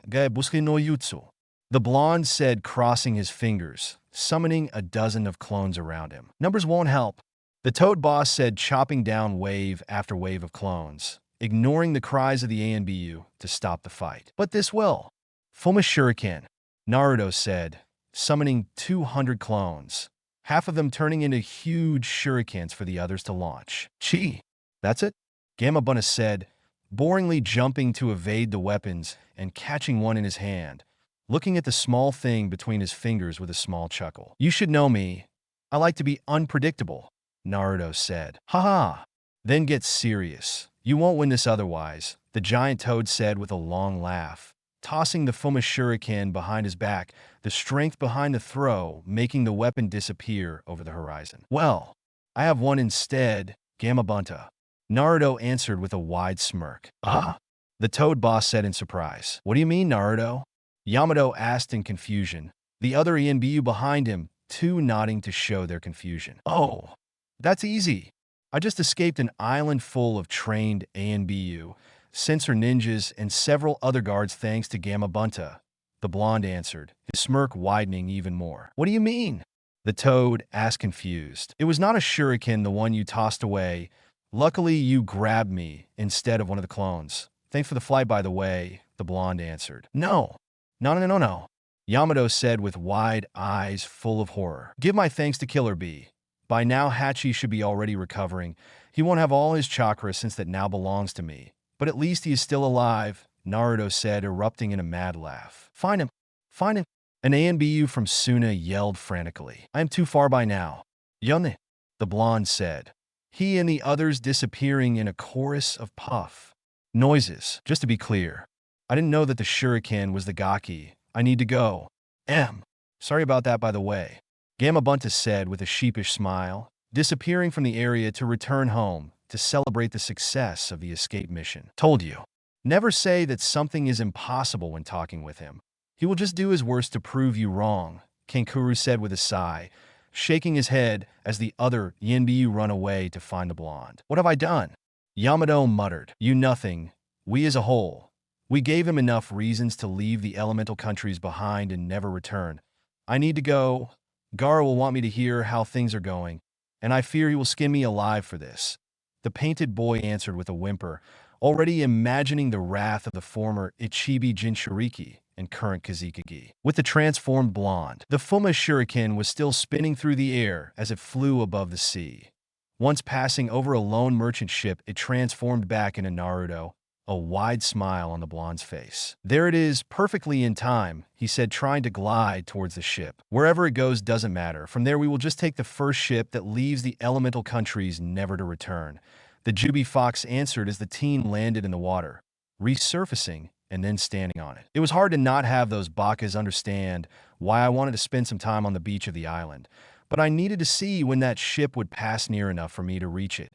Gai busuke no jutsu, the blonde said, crossing his fingers, summoning a dozen of clones around him. Numbers won't help, the toad boss said, chopping down wave after wave of clones, ignoring the cries of the ANBU to stop the fight. But this will. Fuma Shuriken, Naruto said, summoning 200 clones, half of them turning into huge shurikens for the others to launch. Chi, that's it? Gamabunta said, boringly jumping to evade the weapons and catching one in his hand, looking at the small thing between his fingers with a small chuckle. You should know me. I like to be unpredictable, Naruto said. Haha. Then get serious. You won't win this otherwise, the giant toad said with a long laugh, tossing the Fuma Shuriken behind his back, the strength behind the throw making the weapon disappear over the horizon. Well, I have one instead, Gamabunta, Naruto answered with a wide smirk. Ah? The toad boss said in surprise. What do you mean, Naruto? Yamato asked in confusion, the other ENBU behind him, too, nodding to show their confusion. Oh, that's easy. I just escaped an island full of trained ANBU, sensor ninjas, and several other guards thanks to Gamabunta, the blonde answered, his smirk widening even more. What do you mean? The toad asked, confused. It was not a shuriken, the one you tossed away. Luckily, you grabbed me instead of one of the clones. Thanks for the flight, by the way, the blonde answered. No. No. Yamato said with wide eyes full of horror. Give my thanks to Killer Bee. By now, Hachi should be already recovering. He won't have all his chakra since that now belongs to me. But at least he is still alive, Naruto said, erupting in a mad laugh. Find him! Find him! An ANBU from Suna yelled frantically. I am too far by now. Yone, the blonde said. He and the others disappearing in a chorus of puff noises. Just to be clear, I didn't know that the shuriken was the gaki. I need to go. Sorry about that, by the way. Gamabunta said with a sheepish smile, disappearing from the area to return home to celebrate the success of the escape mission. Told you. Never say that something is impossible when talking with him. He will just do his worst to prove you wrong, Kankuru said with a sigh, shaking his head as the other Yinbiyu run away to find the blonde. What have I done? Yamato muttered. You nothing. We as a whole. We gave him enough reasons to leave the elemental countries behind and never return. I need to go. Gaara will want me to hear how things are going, and I fear he will skin me alive for this. The painted boy answered with a whimper, already imagining the wrath of the former Ichibi Jinchuriki and current Kazekage. With the transformed blonde, the Fuma shuriken was still spinning through the air as it flew above the sea. Once passing over a lone merchant ship, it transformed back into Naruto, a wide smile on the blonde's face. There it is, perfectly in time, he said, trying to glide towards the ship. Wherever it goes doesn't matter. From there we will just take the first ship that leaves the elemental countries never to return. The Jubi Fox answered as the teen landed in the water, resurfacing and then standing on it. It was hard to not have those bakas understand why I wanted to spend some time on the beach of the island, but I needed to see when that ship would pass near enough for me to reach it.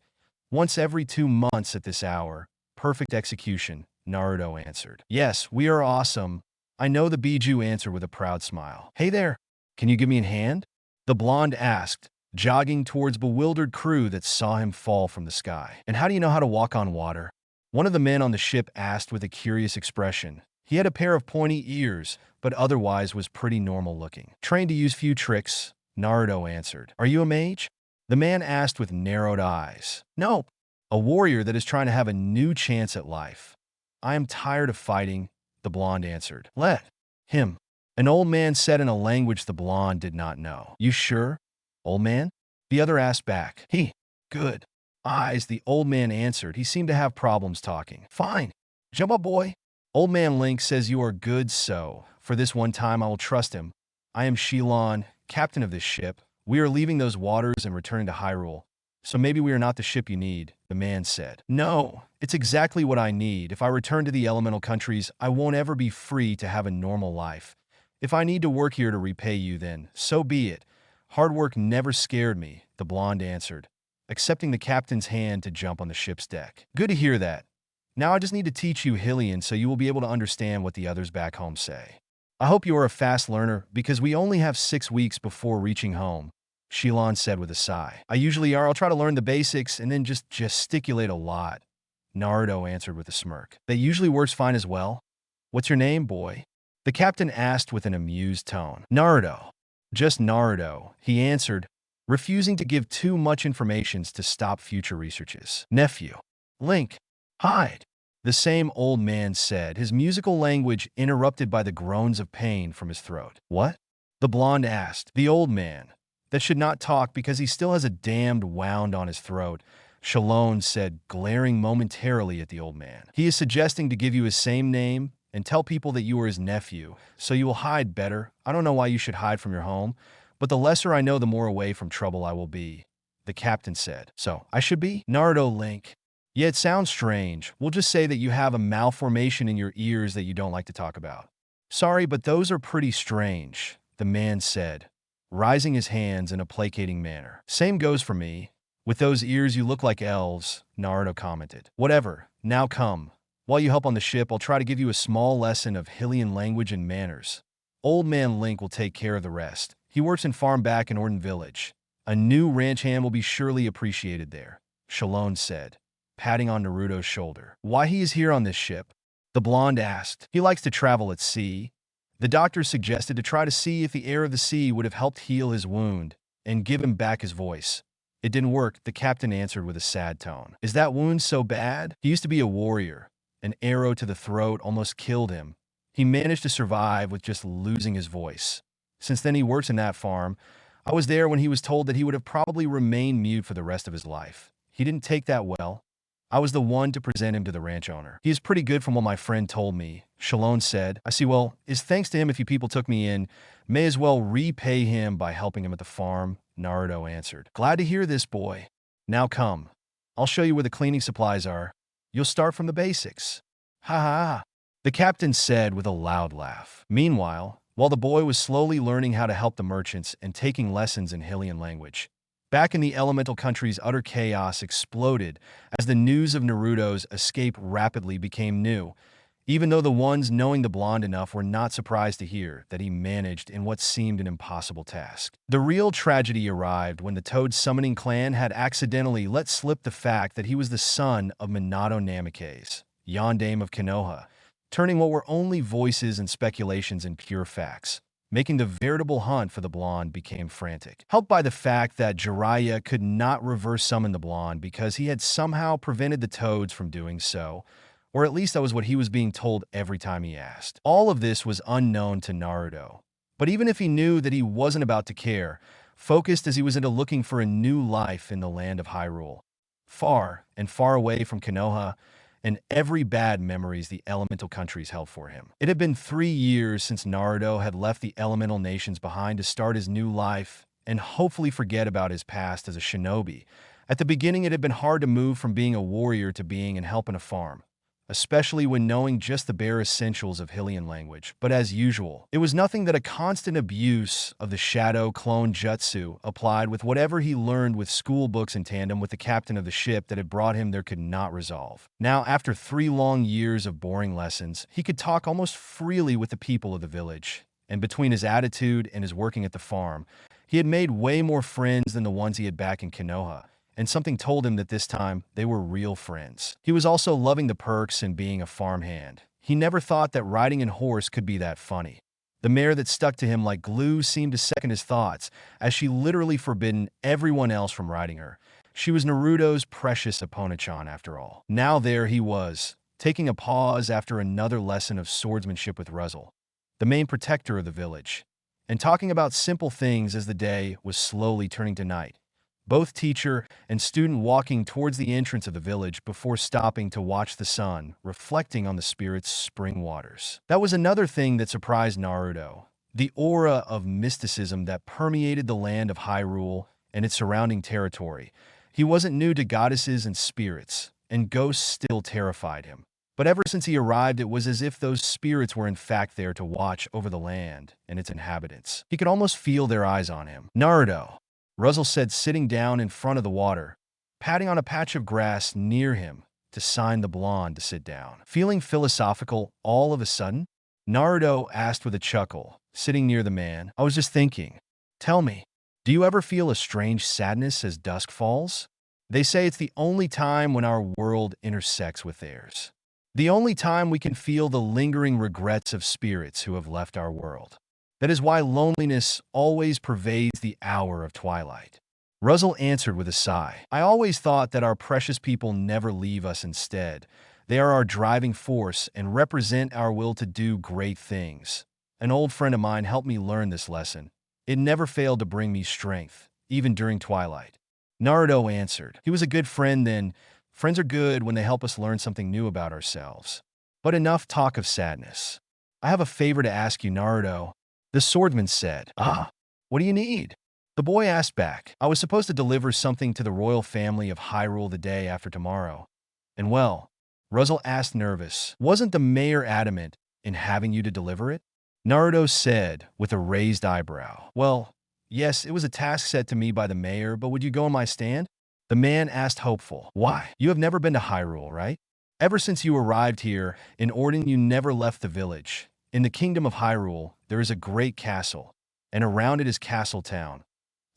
Once every 2 months at this hour. Perfect execution, Naruto answered. Yes, we are awesome. I know, the Biju answered with a proud smile. Hey there, can you give me a hand? The blonde asked, jogging towards bewildered crew that saw him fall from the sky. And how do you know how to walk on water? One of the men on the ship asked with a curious expression. He had a pair of pointy ears, but otherwise was pretty normal looking. Trained to use few tricks, Naruto answered. Are you a mage? The man asked with narrowed eyes. No. A warrior that is trying to have a new chance at life. I am tired of fighting, the blonde answered. Let him. An old man said in a language the blonde did not know. You sure, old man? The other asked back. Good. Eyes, the old man answered. He seemed to have problems talking. Fine. Jump up, boy. Old man Link says you are good, so for this one time I will trust him. I am Shilon, captain of this ship. We are leaving those waters and returning to Hyrule. So maybe we are not the ship you need, the man said. No, it's exactly what I need. If I return to the elemental countries, I won't ever be free to have a normal life. If I need to work here to repay you, then so be it. Hard work never scared me, the blonde answered, accepting the captain's hand to jump on the ship's deck. Good to hear that. Now I just need to teach you Hylian so you will be able to understand what the others back home say. I hope you are a fast learner because we only have 6 weeks before reaching home, Shilon said with a sigh. I usually are. I'll try to learn the basics and then just gesticulate a lot, Naruto answered with a smirk. That usually works fine as well. What's your name, boy? The captain asked with an amused tone. Naruto. Just Naruto, he answered, refusing to give too much information to stop future researches. Nephew. Link. Hide. The same old man said, his musical language interrupted by the groans of pain from his throat. What? The blonde asked. The old man. That should not talk because he still has a damned wound on his throat, Shalone said, glaring momentarily at the old man. He is suggesting to give you his same name and tell people that you are his nephew, so you will hide better. I don't know why you should hide from your home, but the lesser I know, the more away from trouble I will be, the captain said. So, I should be? Naruto Link. Yeah, it sounds strange. We'll just say that you have a malformation in your ears that you don't like to talk about. Sorry, but those are pretty strange, the man said, rising his hands in a placating manner. Same goes for me. With those ears you look like elves, Naruto commented. Whatever, now come. While you help on the ship, I'll try to give you a small lesson of Hylian language and manners. Old man Link will take care of the rest. He works in farm back in Orden Village. A new ranch hand will be surely appreciated there, Shalone said, patting on Naruto's shoulder. Why he is here on this ship? The blonde asked. He likes to travel at sea. The doctor suggested to try to see if the air of the sea would have helped heal his wound and give him back his voice. It didn't work, the captain answered with a sad tone. Is that wound so bad? He used to be a warrior. An arrow to the throat almost killed him. He managed to survive with just losing his voice. Since then, he works in that farm. I was there when he was told that he would have probably remained mute for the rest of his life. He didn't take that well. I was the one to present him to the ranch owner. He is pretty good from what my friend told me, Shalon said. I see, well, it's thanks to him if you people took me in. May as well repay him by helping him at the farm, Naruto answered. Glad to hear this, boy. Now come. I'll show you where the cleaning supplies are. You'll start from the basics. Ha ha ha, the captain said with a loud laugh. Meanwhile, while the boy was slowly learning how to help the merchants and taking lessons in Hylian language, back in the elemental countries, utter chaos exploded as the news of Naruto's escape rapidly became new, even though the ones knowing the blonde enough were not surprised to hear that he managed in what seemed an impossible task. The real tragedy arrived when the Toad summoning clan had accidentally let slip the fact that he was the son of Minato Namikaze, Yondaime of Konoha, turning what were only voices and speculations into pure facts, making the veritable hunt for the blonde became frantic. Helped by the fact that Jiraiya could not reverse summon the blonde because he had somehow prevented the Toads from doing so, or at least that was what he was being told every time he asked. All of this was unknown to Naruto. But even if he knew that he wasn't about to care, focused as he was into looking for a new life in the land of Hyrule, far and far away from Konoha, and every bad memories the elemental countries held for him. It had been 3 years since Naruto had left the elemental nations behind to start his new life and hopefully forget about his past as a shinobi. At the beginning, it had been hard to move from being a warrior to being and helping a farm, especially when knowing just the bare essentials of Hylian language. But as usual, it was nothing that a constant abuse of the shadow clone jutsu applied with whatever he learned with school books in tandem with the captain of the ship that had brought him there could not resolve. Now, after 3 long years of boring lessons, he could talk almost freely with the people of the village. And between his attitude and his working at the farm, he had made way more friends than the ones he had back in Konoha, and something told him that this time they were real friends. He was also loving the perks and being a farmhand. He never thought that riding a horse could be that funny. The mare that stuck to him like glue seemed to second his thoughts, as she literally forbidden everyone else from riding her. She was Naruto's precious Epona-chan after all. Now there he was, taking a pause after another lesson of swordsmanship with Ruzzle, the main protector of the village, and talking about simple things as the day was slowly turning to night. Both teacher and student walking towards the entrance of the village before stopping to watch the sun, reflecting on the spirit's spring waters. That was another thing that surprised Naruto, the aura of mysticism that permeated the land of Hyrule and its surrounding territory. He wasn't new to goddesses and spirits, and ghosts still terrified him. But ever since he arrived, it was as if those spirits were in fact there to watch over the land and its inhabitants. He could almost feel their eyes on him. Naruto, Ruzzle said, sitting down in front of the water, patting on a patch of grass near him to sign the blonde to sit down. Feeling philosophical all of a sudden, Naruto asked with a chuckle, sitting near the man. I was just thinking, tell me, do you ever feel a strange sadness as dusk falls? They say it's the only time when our world intersects with theirs. The only time we can feel the lingering regrets of spirits who have left our world. That is why loneliness always pervades the hour of twilight. Ruzzle answered with a sigh. I always thought that our precious people never leave us instead. They are our driving force and represent our will to do great things. An old friend of mine helped me learn this lesson. It never failed to bring me strength, even during twilight. Naruto answered. He was a good friend then. Friends are good when they help us learn something new about ourselves. But enough talk of sadness. I have a favor to ask you, Naruto. The swordsman said. Ah, what do you need? The boy asked back. I was supposed to deliver something to the royal family of Hyrule the day after tomorrow. And well, Ruzzle asked nervous, wasn't the mayor adamant in having you to deliver it? Naruto said with a raised eyebrow. Well, yes, it was a task set to me by the mayor, but would you go in my stand? The man asked hopeful. Why? You have never been to Hyrule, right? Ever since you arrived here in Orden, you never left the village. In the kingdom of Hyrule, there is a great castle, and around it is Castle Town,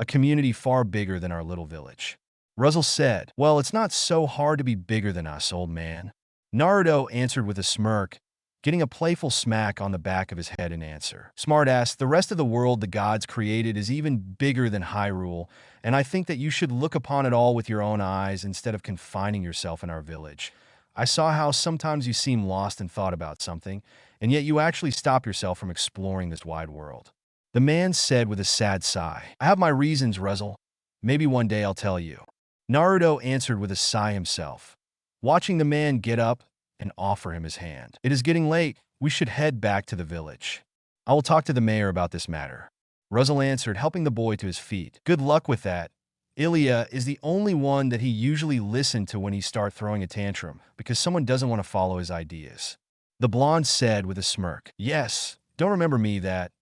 a community far bigger than our little village. Ruzzle said, well, it's not so hard to be bigger than us, old man. Naruto answered with a smirk, getting a playful smack on the back of his head in answer. Smartass, the rest of the world the gods created is even bigger than Hyrule, and I think that you should look upon it all with your own eyes instead of confining yourself in our village. I saw how sometimes you seem lost in thought about something. and yet you actually stop yourself from exploring this wide world. The man said with a sad sigh, I have my reasons, Ruzzle. Maybe one day I'll tell you. Naruto answered with a sigh himself, watching the man get up and offer him his hand. It is getting late. We should head back to the village. I will talk to the mayor about this matter. Ruzzle answered, helping the boy to his feet. Good luck with that. Ilya is the only one that he usually listened to when he starts throwing a tantrum, because someone doesn't want to follow his ideas. The blonde said with a smirk, Yes, don't remember me that.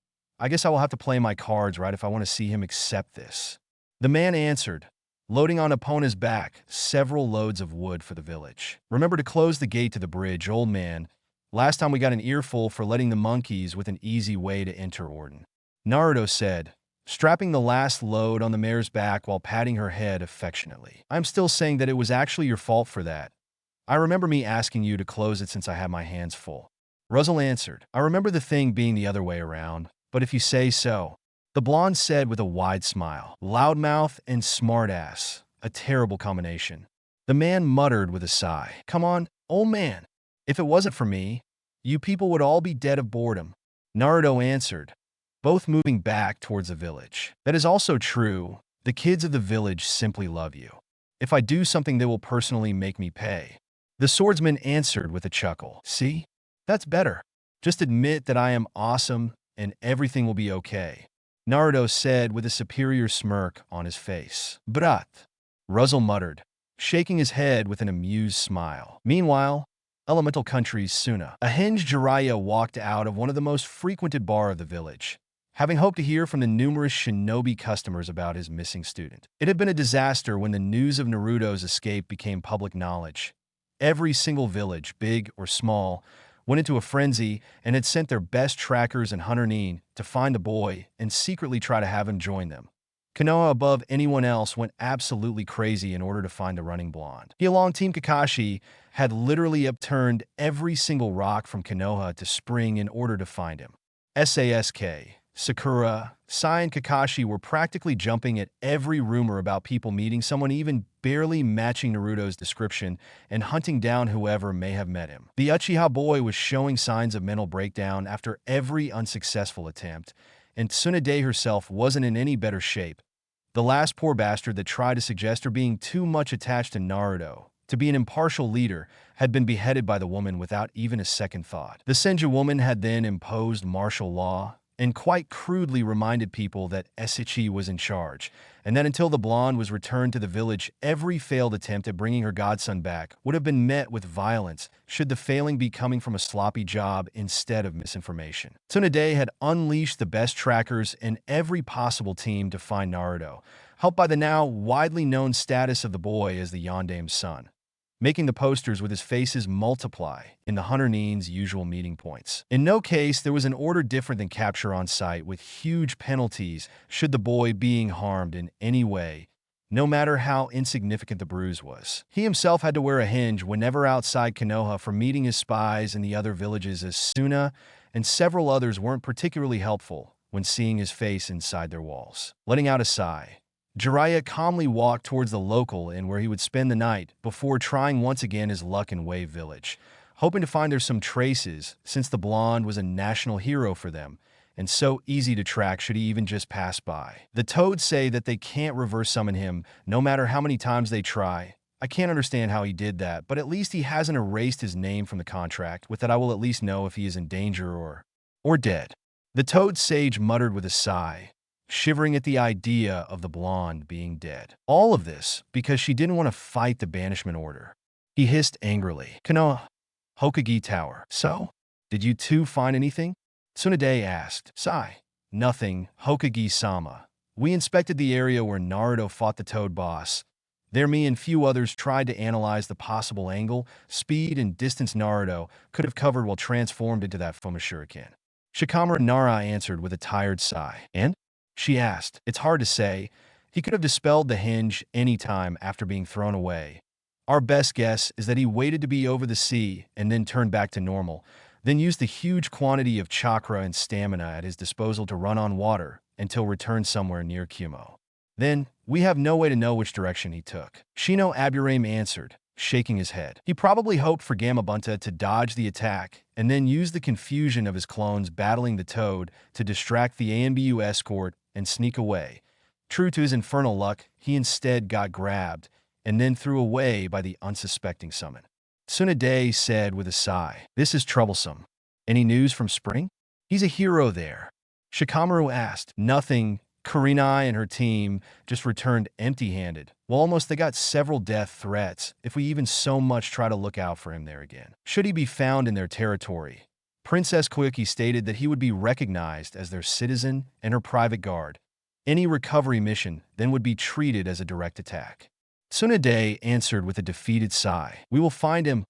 I guess I will have to play my cards right if I want to see him accept this. The man answered, loading on Epona's back several loads of wood for the village. Remember to close the gate to the bridge, old man. Last time we got an earful for letting the monkeys with an easy way to enter Orden. Naruto said, strapping the last load on the mare's back while patting her head affectionately. I'm still saying that it was actually your fault for that. I remember me asking you to close it since I had my hands full. Ruzzle answered, I remember the thing being the other way around, but if you say so. The blonde said with a wide smile, loudmouth and smartass, a terrible combination. The man muttered with a sigh, Come on, old man. If it wasn't for me, you people would all be dead of boredom. Naruto answered, both moving back towards the village. That is also true. The kids of the village simply love you. If I do something, they will personally make me pay. The swordsman answered with a chuckle. See? That's better. Just admit that I am awesome and everything will be okay. Naruto said with a superior smirk on his face. Brat, Ruzzle muttered, shaking his head with an amused smile. Meanwhile, Elemental Country's Suna. A hinged Jiraiya walked out of one of the most frequented bars of the village, having hoped to hear from the numerous shinobi customers about his missing student. It had been a disaster when the news of Naruto's escape became public knowledge. Every single village, big or small, went into a frenzy and had sent their best trackers and hunter nin to find the boy and secretly try to have him join them. Konoha, above anyone else, went absolutely crazy in order to find the running blonde. He, along Team Kakashi, had literally upturned every single rock from Konoha to spring in order to find him. Sasuke, Sakura, Sai, and Kakashi were practically jumping at every rumor about people meeting someone even barely matching Naruto's description and hunting down whoever may have met him. The Uchiha boy was showing signs of mental breakdown after every unsuccessful attempt, and Tsunade herself wasn't in any better shape. The last poor bastard that tried to suggest her being too much attached to Naruto to be an impartial leader had been beheaded by the woman without even a second thought. The Senju woman had then imposed martial law and quite crudely reminded people that Esichi was in charge, and that until the blonde was returned to the village, every failed attempt at bringing her godson back would have been met with violence should the failing be coming from a sloppy job instead of misinformation. Tsunade had unleashed the best trackers in every possible team to find Naruto, helped by the now widely known status of the boy as the Yondame's son, making the posters with his faces multiply in the hunter nin's usual meeting points. In no case there was an order different than capture on site, with huge penalties should the boy being harmed in any way, no matter how insignificant the bruise was. He himself had to wear a hinge whenever outside Konoha for meeting his spies in the other villages, as Suna and several others weren't particularly helpful when seeing his face inside their walls. Letting out a sigh, Jiraiya calmly walked towards the local inn where he would spend the night before trying once again his luck in Wave Village, hoping to find there some traces since the blonde was a national hero for them and so easy to track should he even just pass by. The toads say that they can't reverse summon him no matter how many times they try. I can't understand how he did that, but at least he hasn't erased his name from the contract. With that, I will at least know if he is in danger or dead. The toad sage muttered with a sigh, shivering at the idea of the blonde being dead. All of this because she didn't want to fight the banishment order. He hissed angrily. Konoha, Hokage Tower. So, did you two find anything? Tsunade asked. Sai. Nothing, Hokage-sama. We inspected the area where Naruto fought the Toad boss. There, me and few others tried to analyze the possible angle, speed, and distance Naruto could have covered while transformed into that Fuma Shuriken. Shikamaru Nara answered with a tired sigh. And? She asked. It's hard to say. He could have dispelled the hinge any time after being thrown away. Our best guess is that he waited to be over the sea and then turned back to normal, then used the huge quantity of chakra and stamina at his disposal to run on water until returned somewhere near Kumo. Then, we have no way to know which direction he took. Shino Aburame answered, shaking his head. He probably hoped for Gamabunta to dodge the attack and then use the confusion of his clones battling the Toad to distract the ANBU escort and sneak away. True to his infernal luck, he instead got grabbed and then threw away by the unsuspecting summon. Tsunade said with a sigh, "This is troublesome. Any news from Spring? He's a hero there." Shikamaru asked. "Nothing. Kurenai and her team just returned empty-handed. Well, almost they got several death threats if we even so much try to look out for him there again. Should he be found in their territory?" Princess Koyuki stated that he would be recognized as their citizen and her private guard. Any recovery mission then would be treated as a direct attack. Tsunade answered with a defeated sigh. "We will find him,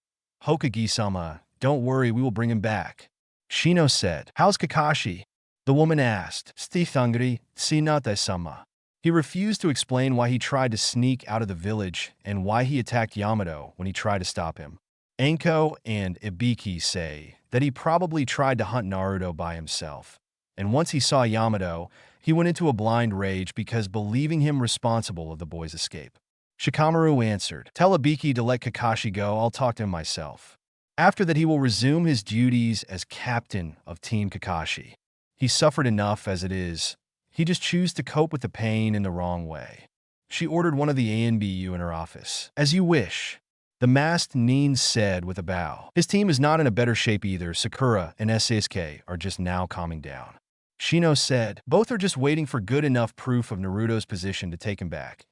Hokage-sama. Don't worry, we will bring him back." Shino said. "How's Kakashi?" The woman asked. "Stithangri, Tsunade-sama." He refused to explain why he tried to sneak out of the village and why he attacked Yamato when he tried to stop him. Anko and Ibiki say that he probably tried to hunt Naruto by himself. And once he saw Yamato, he went into a blind rage because believing him responsible of the boy's escape. Shikamaru answered, "Tell Ibiki to let Kakashi go, I'll talk to him myself." After that, he will resume his duties as captain of Team Kakashi. He suffered enough as it is. He just chose to cope with the pain in the wrong way. She ordered one of the ANBU in her office. "As you wish," the masked Nin said with a bow. His team is not in a better shape either. Sakura and Sasuke are just now calming down. Shino said, "Both are just waiting for good enough proof of Naruto's position to take him back.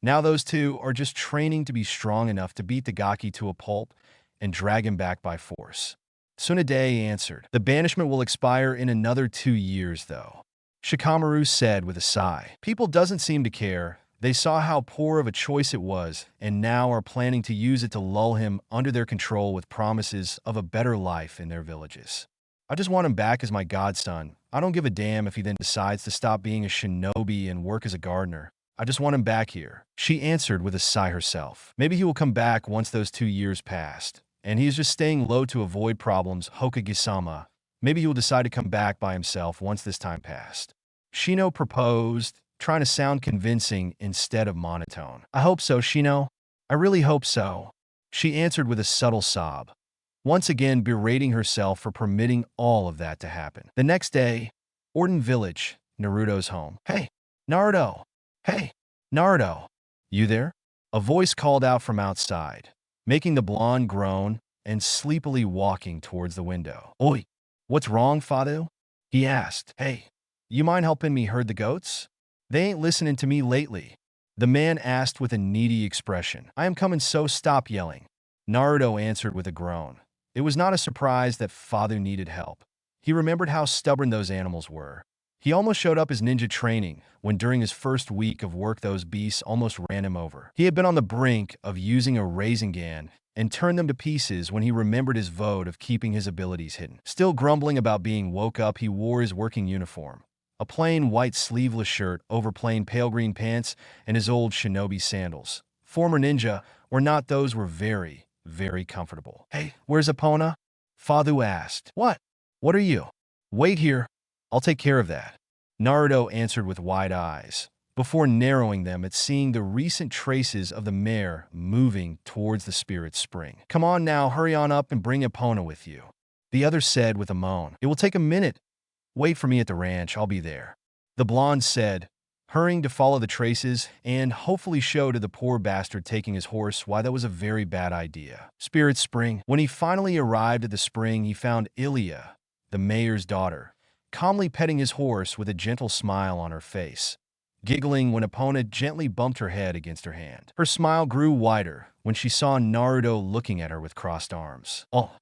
Now those two are just training to be strong enough to beat the Gaki to a pulp and drag him back by force." Tsunade answered, "The banishment will expire in another 2 years, though." Shikamaru said with a sigh, "People doesn't seem to care. They saw how poor of a choice it was, and now are planning to use it to lull him under their control with promises of a better life in their villages. I just want him back as my godson. I don't give a damn if he then decides to stop being a shinobi and work as a gardener. I just want him back here." She answered with a sigh herself. "Maybe he will come back once those 2 years passed. And he is just staying low to avoid problems, Hokage-sama. Maybe he will decide to come back by himself once this time passed." Shino proposed, trying to sound convincing instead of monotone. "I hope so, Shino. I really hope so." She answered with a subtle sob, once again berating herself for permitting all of that to happen. The next day, Orden Village, Naruto's home. "Hey, Naruto! Hey, Naruto! You there?" A voice called out from outside, making the blonde groan and sleepily walking towards the window. "Oi, what's wrong, Fadu?" he asked. "Hey, you mind helping me herd the goats? They ain't listening to me lately." The man asked with a needy expression. "I am coming, so stop yelling." Naruto answered with a groan. It was not a surprise that Fadu needed help. He remembered how stubborn those animals were. He almost showed up his ninja training when during his first week of work those beasts almost ran him over. He had been on the brink of using a Rasengan and turned them to pieces when he remembered his vote of keeping his abilities hidden. Still grumbling about being woke up, he wore his working uniform, a plain white sleeveless shirt over plain pale green pants and his old shinobi sandals. Former ninja, or not, those were very, very comfortable. "Hey, where's Epona?" Fadu asked. What are you?" "Wait here. I'll take care of that," Naruto answered with wide eyes, before narrowing them at seeing the recent traces of the mare moving towards the spirit spring. "Come on now, hurry on up and bring Epona with you," the other said with a moan. "It will take a minute. Wait for me at the ranch, I'll be there," the blonde said, hurrying to follow the traces and hopefully show to the poor bastard taking his horse why that was a very bad idea. Spirit Spring. When he finally arrived at the spring, he found Ilia, the mayor's daughter, calmly petting his horse with a gentle smile on her face, giggling when Epona gently bumped her head against her hand. Her smile grew wider when she saw Naruto looking at her with crossed arms. "Oh,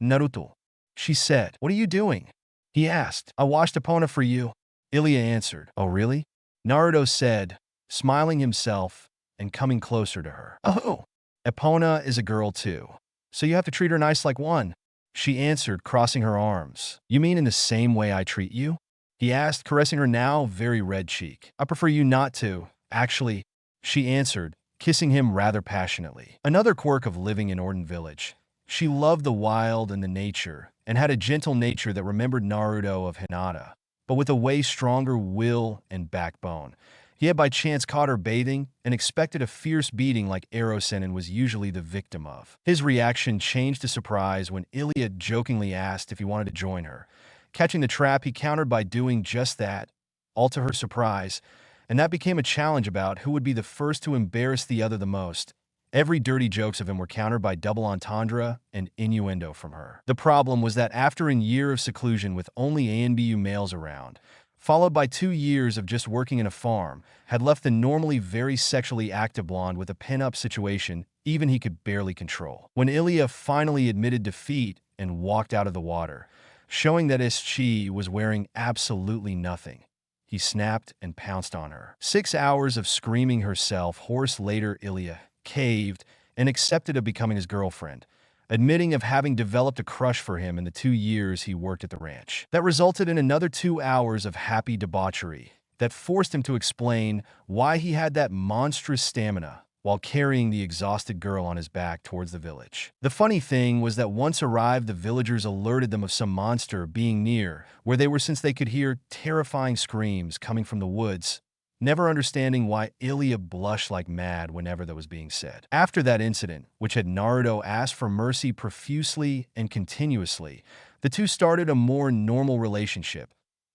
Naruto," she said. "What are you doing?" he asked. "I washed Epona for you," Ilia answered. "Oh, really?" Naruto said, smiling himself and coming closer to her. "Oh, Epona is a girl too, so you have to treat her nice like one," she answered, crossing her arms. "You mean in the same way I treat you?" he asked, caressing her now very red cheek. "I prefer you not to, actually," she answered, kissing him rather passionately. Another quirk of living in Orden Village. She loved the wild and the nature, and had a gentle nature that remembered Naruto of Hinata, but with a way stronger will and backbone. He had by chance caught her bathing and expected a fierce beating like Erosenin was usually the victim of. His reaction changed to surprise when Ilya jokingly asked if he wanted to join her. Catching the trap, he countered by doing just that, all to her surprise, and that became a challenge about who would be the first to embarrass the other the most. Every dirty jokes of him were countered by double entendre and innuendo from her. The problem was that after a year of seclusion with only ANBU males around, followed by 2 years of just working in a farm, had left the normally very sexually active blonde with a pin-up situation even he could barely control. When Ilya finally admitted defeat and walked out of the water, showing that his chi was wearing absolutely nothing, he snapped and pounced on her. 6 hours of screaming herself hoarse later, Ilya caved and accepted of becoming his girlfriend, admitting of having developed a crush for him in the 2 years he worked at the ranch. That resulted in another 2 hours of happy debauchery that forced him to explain why he had that monstrous stamina while carrying the exhausted girl on his back towards the village. The funny thing was that once arrived, the villagers alerted them of some monster being near where they were, since they could hear terrifying screams coming from the woods, never understanding why Ilya blushed like mad whenever that was being said. After that incident, which had Naruto asked for mercy profusely and continuously, the two started a more normal relationship,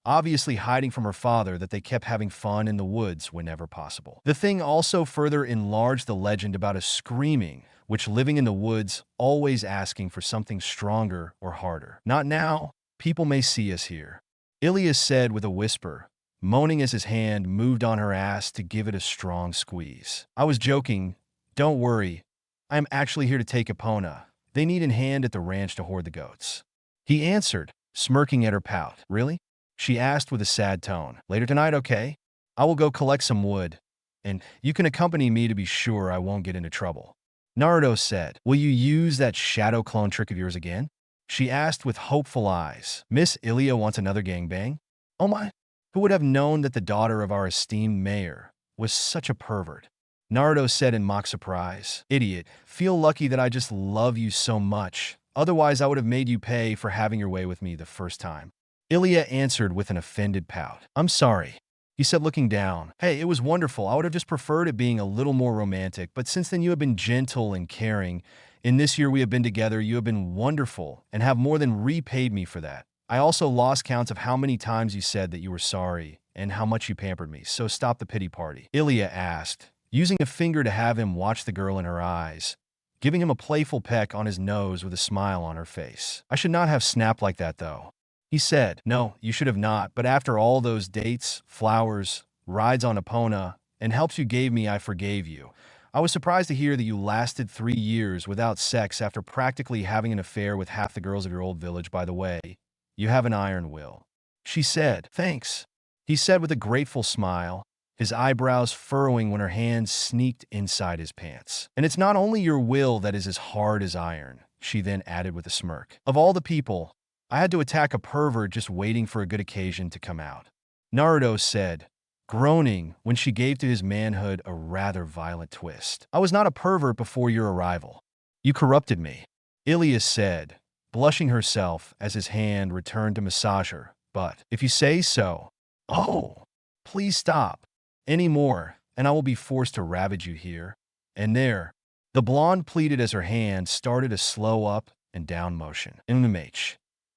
obviously hiding from her father that they kept having fun in the woods whenever possible. The thing also further enlarged the legend about a screaming, which living in the woods, always asking for something stronger or harder. Not now, people may see us here, Ilya said with a whisper, moaning as his hand moved on her ass to give it a strong squeeze. I was joking. Don't worry. I am actually here to take Epona. They need in hand at the ranch to hoard the goats. He answered, smirking at her pout. Really? She asked with a sad tone. Later tonight, okay? I will go collect some wood, and you can accompany me to be sure I won't get into trouble. Naruto said, will you use that shadow clone trick of yours again? She asked with hopeful eyes. Miss Ilya wants another gangbang? Oh my. Who would have known that the daughter of our esteemed mayor was such a pervert? Naruto said in mock surprise. Idiot, feel lucky that I just love you so much. Otherwise, I would have made you pay for having your way with me the first time. Ilya answered with an offended pout. I'm sorry, he said looking down. Hey, it was wonderful. I would have just preferred it being a little more romantic, but since then you have been gentle and caring. In this year we have been together, you have been wonderful and have more than repaid me for that. I also lost counts of how many times you said that you were sorry and how much you pampered me, so stop the pity party. Ilya asked, using a finger to have him watch the girl in her eyes, giving him a playful peck on his nose with a smile on her face. I should not have snapped like that, though. He said, no, you should have not, but after all those dates, flowers, rides on Epona, and helps you gave me, I forgave you. I was surprised to hear that you lasted 3 years without sex after practically having an affair with half the girls of your old village, by the way. You have an iron will. She said, thanks, he said with a grateful smile, his eyebrows furrowing when her hand sneaked inside his pants. And it's not only your will that is as hard as iron, she then added with a smirk. Of all the people, I had to attack a pervert just waiting for a good occasion to come out. Naruto said, groaning when she gave to his manhood a rather violent twist. I was not a pervert before your arrival. You corrupted me, Ilya said, blushing herself as his hand returned to massage her. But if you say so, oh, please stop any more, and I will be forced to ravage you here and there. The blonde pleaded as her hand started a slow up and down motion. MH,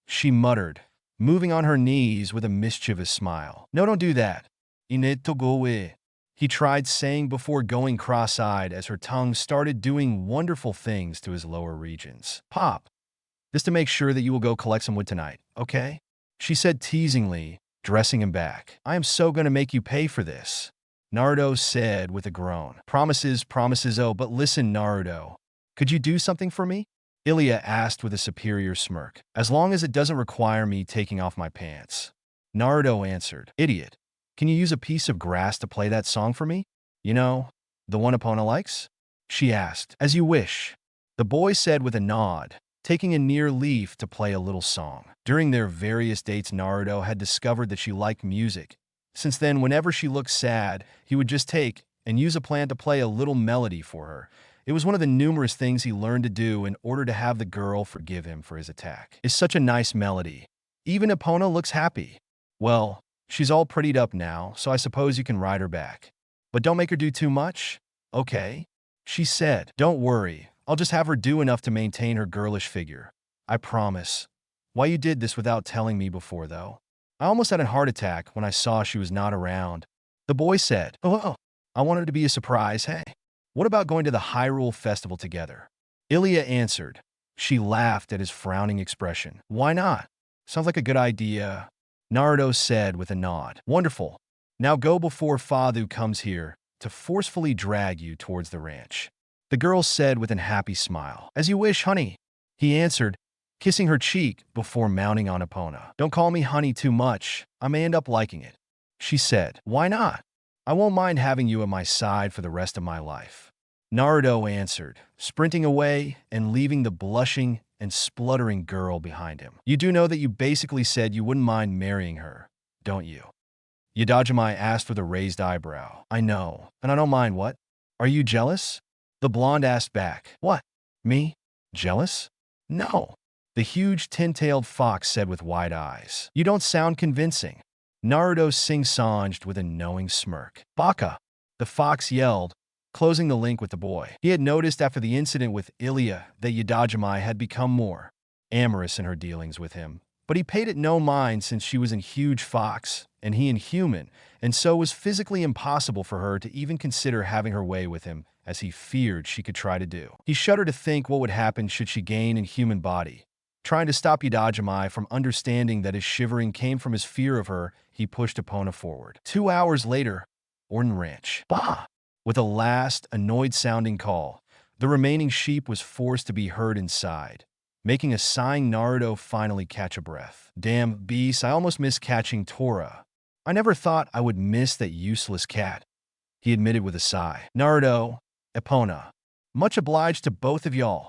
she muttered, moving on her knees with a mischievous smile. No, don't do that. You need to go away, he tried saying before going cross-eyed as her tongue started doing wonderful things to his lower regions. Pop, just to make sure that you will go collect some wood tonight, okay? She said teasingly, dressing him back. I am so gonna make you pay for this, Naruto said with a groan. Promises, promises, oh, but listen, Naruto. Could you do something for me? Ilya asked with a superior smirk. As long as it doesn't require me taking off my pants, Naruto answered. Idiot, can you use a piece of grass to play that song for me? You know, the one Epona likes? She asked. As you wish, the boy said with a nod, taking a near leaf to play a little song. During their various dates, Naruto had discovered that she liked music. Since then, whenever she looked sad, he would just take and use a plant to play a little melody for her. It was one of the numerous things he learned to do in order to have the girl forgive him for his attack. It's such a nice melody. Even Epona looks happy. Well, she's all prettied up now, so I suppose you can ride her back. But don't make her do too much. Okay? She said, don't worry. I'll just have her do enough to maintain her girlish figure. I promise. Why you did this without telling me before, though? I almost had a heart attack when I saw she was not around. The boy said, oh, I wanted it to be a surprise, hey. What about going to the Hyrule Festival together? Ilya answered. She laughed at his frowning expression. Why not? Sounds like a good idea. Naruto said with a nod. Wonderful. Now go before Fathu comes here to forcefully drag you towards the ranch. The girl said with an happy smile. As you wish, honey. He answered, kissing her cheek before mounting on Epona. Don't call me honey too much. I may end up liking it. She said. Why not? I won't mind having you at my side for the rest of my life. Naruto answered, sprinting away and leaving the blushing and spluttering girl behind him. You do know that you basically said you wouldn't mind marrying her, don't you? Yadajimai asked with a raised eyebrow. I know, and I don't mind what? Are you jealous? The blonde asked back. What? Me? Jealous? No. The huge tin-tailed fox said with wide eyes. You don't sound convincing. Naruto sing-songed with a knowing smirk. Baka! The fox yelled, closing the link with the boy. He had noticed after the incident with Ilya that Yadajimai had become more amorous in her dealings with him, but he paid it no mind since she was a huge fox and he inhuman, and so it was physically impossible for her to even consider having her way with him as he feared she could try to do. He shuddered to think what would happen should she gain a human body. Trying to stop Yadajimai from understanding that his shivering came from his fear of her, he pushed Epona forward. 2 hours later, Orden Ranch. Bah! With a last, annoyed-sounding call, the remaining sheep was forced to be heard inside, making a sighing Naruto finally catch a breath. Damn beast, I almost missed catching Tora. I never thought I would miss that useless cat, he admitted with a sigh. Naruto, Epona, much obliged to both of y'all,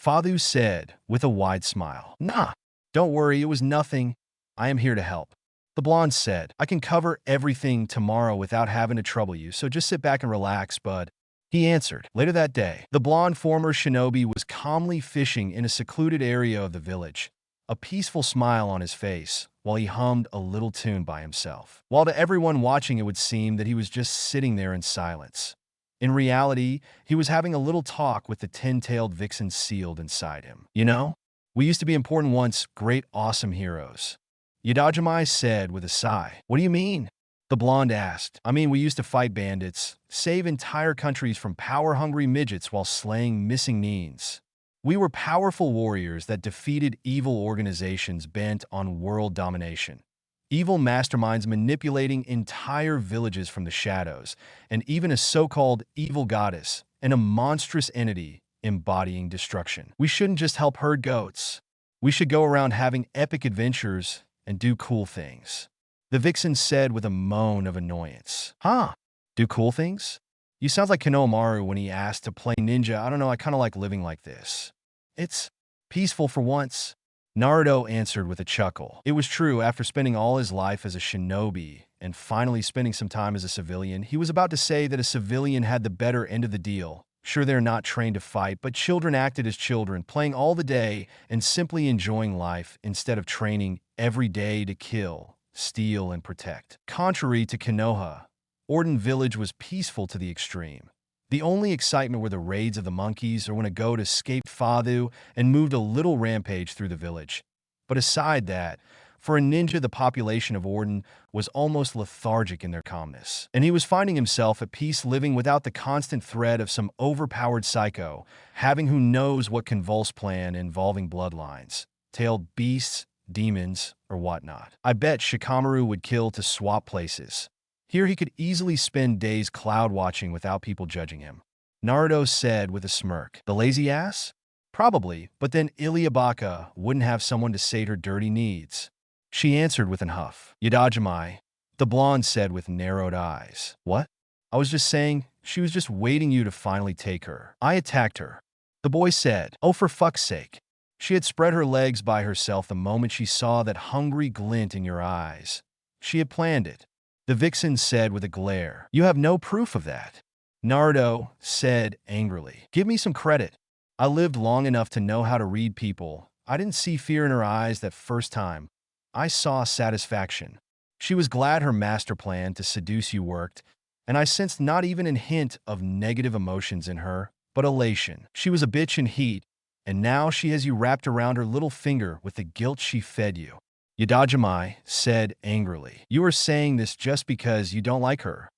Fathu said with a wide smile. Nah, don't worry, it was nothing. I am here to help. The blonde said, I can cover everything tomorrow without having to trouble you, so just sit back and relax, bud. He answered. Later that day, the blonde former shinobi was calmly fishing in a secluded area of the village, a peaceful smile on his face, while he hummed a little tune by himself. While to everyone watching it would seem that he was just sitting there in silence. In reality, he was having a little talk with the tin-tailed vixen sealed inside him. You know, we used to be important once, great awesome heroes. Yadajimai said with a sigh. What do you mean? The blonde asked. I mean, we used to fight bandits, save entire countries from power-hungry midgets while slaying missing neens. We were powerful warriors that defeated evil organizations bent on world domination. Evil masterminds manipulating entire villages from the shadows, and even a so-called evil goddess and a monstrous entity embodying destruction. We shouldn't just help herd goats. We should go around having epic adventures and do cool things. The vixen said with a moan of annoyance. Huh? Do cool things? You sound like Konohamaru when he asked to play ninja. I don't know, I kind of like living like this. It's peaceful for once. Naruto answered with a chuckle. It was true, after spending all his life as a shinobi and finally spending some time as a civilian, he was about to say that a civilian had the better end of the deal. Sure, they're not trained to fight, but children acted as children, playing all the day and simply enjoying life instead of training every day to kill, steal, and protect. Contrary to Konoha, Orden Village was peaceful to the extreme. The only excitement were the raids of the monkeys or when a goat escaped Fathu and moved a little rampage through the village. But aside that, for a ninja, the population of Orden was almost lethargic in their calmness, and he was finding himself at peace living without the constant threat of some overpowered psycho having who knows what convulse plan involving bloodlines, tailed beasts, demons, or whatnot. I bet Shikamaru would kill to swap places. Here he could easily spend days cloud-watching without people judging him. Naruto said with a smirk. The lazy ass? Probably, but then Iliabaka wouldn't have someone to sate her dirty needs. She answered with an huff. Yadajimai, the blonde said with narrowed eyes. What? I was just saying, she was just waiting you to finally take her. I attacked her. The boy said. Oh, for fuck's sake. She had spread her legs by herself the moment she saw that hungry glint in your eyes. She had planned it. The vixen said with a glare. You have no proof of that. Naruto said angrily. Give me some credit. I lived long enough to know how to read people. I didn't see fear in her eyes that first time. I saw satisfaction. She was glad her master plan to seduce you worked, and I sensed not even a hint of negative emotions in her, but elation. She was a bitch in heat, and now she has you wrapped around her little finger with the guilt she fed you. Yadajimai said angrily, "You are saying this just because you don't like her.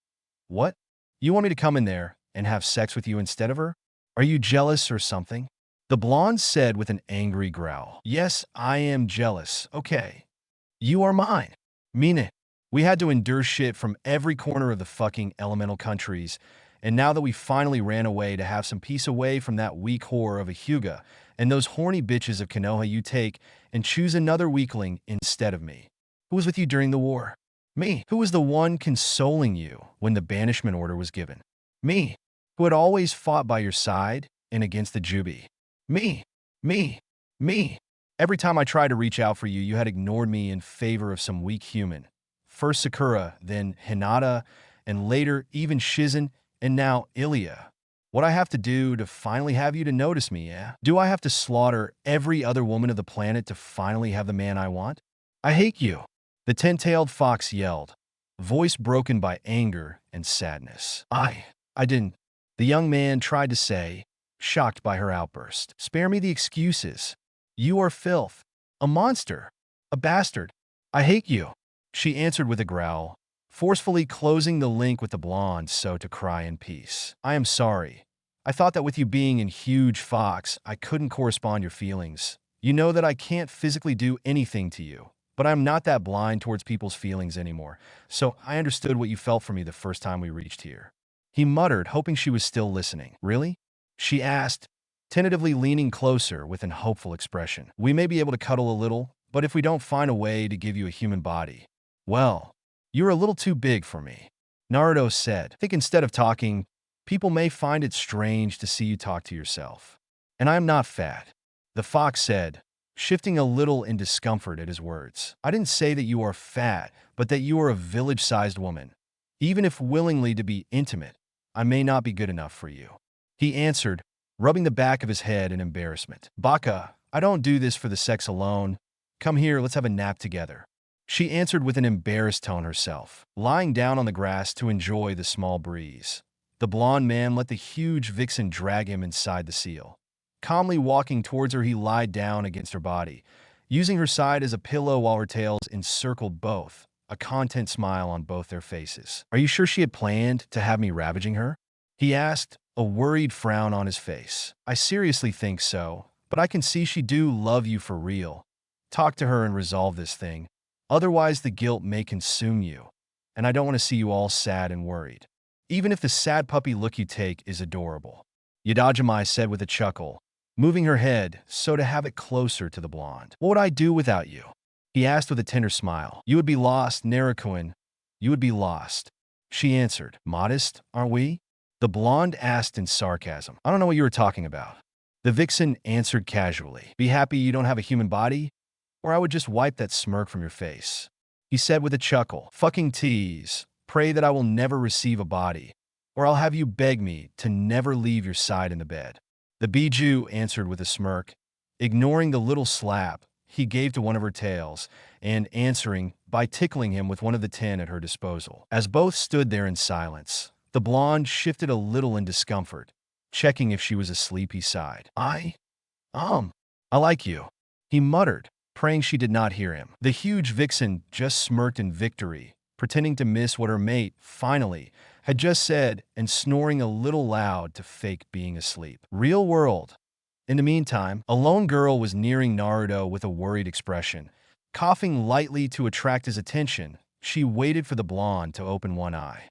What? You want me to come in there and have sex with you instead of her? Are you jealous or something?" The blonde said with an angry growl. "Yes, I am jealous. Okay. You are mine. Mean it. We had to endure shit from every corner of the fucking elemental countries, and now that we finally ran away to have some peace away from that weak whore of a Hyuga and those horny bitches of Konoha, you take and choose another weakling instead of me. Who was with you during the war? Me. Who was the one consoling you when the banishment order was given? Me. Who had always fought by your side and against the Jubi? Me. Me. Me. Every time I tried to reach out for you, you had ignored me in favor of some weak human. First Sakura, then Hinata, and later even Shizen, and now Ilya. What I have to do to finally have you to notice me, yeah? Do I have to slaughter every other woman of the planet to finally have the man I want? I hate you." The ten-tailed fox yelled, voice broken by anger and sadness. I didn't," the young man tried to say, shocked by her outburst. "Spare me the excuses. You are filth, a monster, a bastard. I hate you," she answered with a growl, forcefully closing the link with the blonde so to cry in peace. "I am sorry. I thought that with you being in huge fox, I couldn't correspond your feelings. You know that I can't physically do anything to you, but I'm not that blind towards people's feelings anymore, so I understood what you felt for me the first time we reached here." He muttered, hoping she was still listening. "Really?" she asked, tentatively leaning closer with an hopeful expression. "We may be able to cuddle a little, but if we don't find a way to give you a human body, well, you're a little too big for me," Naruto said. "I think instead of talking, people may find it strange to see you talk to yourself. And I am not fat," the fox said, shifting a little in discomfort at his words. "I didn't say that you are fat, but that you are a village-sized woman. Even if willingly to be intimate, I may not be good enough for you," he answered, rubbing the back of his head in embarrassment. "Baka, I don't do this for the sex alone. Come here, let's have a nap together," she answered with an embarrassed tone herself, lying down on the grass to enjoy the small breeze. The blonde man let the huge vixen drag him inside the seal. Calmly walking towards her, he lied down against her body, using her side as a pillow while her tails encircled both, a content smile on both their faces. "Are you sure she had planned to have me ravaging her?" he asked, a worried frown on his face. "I seriously think so, but I can see she do love you for real. Talk to her and resolve this thing. Otherwise, the guilt may consume you, and I don't want to see you all sad and worried. Even if the sad puppy look you take is adorable," Yadajimai said with a chuckle, moving her head so to have it closer to the blonde. "What would I do without you?" he asked with a tender smile. "You would be lost, Narukuin. You would be lost," she answered. "Modest, aren't we?" the blonde asked in sarcasm. "I don't know what you were talking about," the vixen answered casually. "Be happy you don't have a human body, or I would just wipe that smirk from your face," he said with a chuckle. "Fucking tease. Pray that I will never receive a body, or I'll have you beg me to never leave your side in the bed." The Bijou answered with a smirk, ignoring the little slap he gave to one of her tails, and answering by tickling him with one of the 10 at her disposal. As both stood there in silence, the blonde shifted a little in discomfort, checking if she was asleep. He sighed. I like you," he muttered, praying she did not hear him. The huge vixen just smirked in victory, pretending to miss what her mate, finally, had just said and snoring a little loud to fake being asleep. Real world. In the meantime, a lone girl was nearing Naruto with a worried expression. Coughing lightly to attract his attention, she waited for the blonde to open one eye.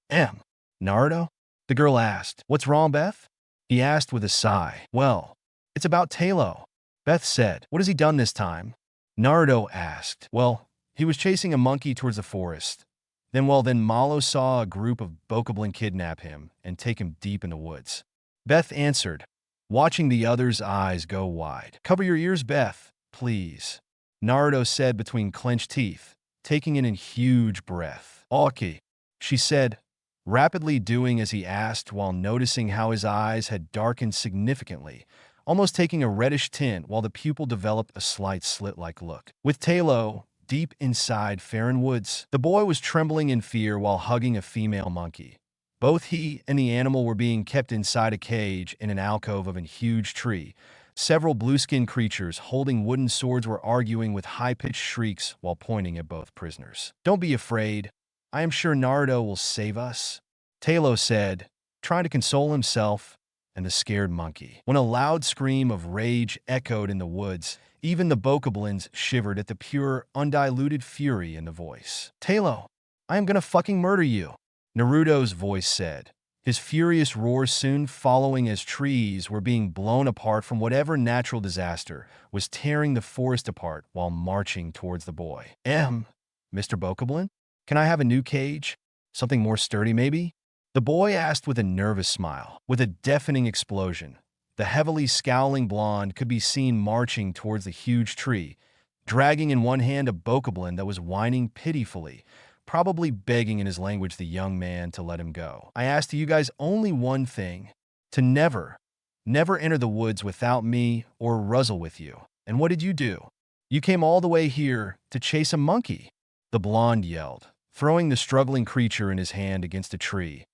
Naruto?" the girl asked. "What's wrong, Beth?" he asked with a sigh. "Well, it's about Talo," Beth said. "What has he done this time?" Naruto asked. "Well, he was chasing a monkey towards the forest. Then Malo saw a group of bokoblin kidnap him and take him deep in the woods," Beth answered, watching the other's eyes go wide. "Cover your ears, Beth, please," Naruto said between clenched teeth, taking in a huge breath. "Okay," she said, rapidly doing as he asked while noticing how his eyes had darkened significantly, almost taking a reddish tint while the pupil developed a slight slit-like look. With Talo deep inside Farron Woods, the boy was trembling in fear while hugging a female monkey. Both he and the animal were being kept inside a cage in an alcove of a huge tree. Several blue-skinned creatures holding wooden swords were arguing with high-pitched shrieks while pointing at both prisoners. "Don't be afraid. I am sure Naruto will save us," Tailo said, trying to console himself and the scared monkey. When a loud scream of rage echoed in the woods, even the bokoblins shivered at the pure, undiluted fury in the voice. "Tailo, I am gonna fucking murder you," Naruto's voice said, his furious roar soon following as trees were being blown apart from whatever natural disaster was tearing the forest apart while marching towards the boy. Mr. Bokoblin? Can I have a new cage? Something more sturdy, maybe?" The boy asked with a nervous smile. With a deafening explosion, the heavily scowling blonde could be seen marching towards the huge tree, dragging in one hand a bokoblin that was whining pitifully, probably begging in his language the young man to let him go. "I asked you guys only one thing, to never enter the woods without me or Ruzzle with you. And what did you do? You came all the way here to chase a monkey," the blonde yelled, throwing the struggling creature in his hand against a tree,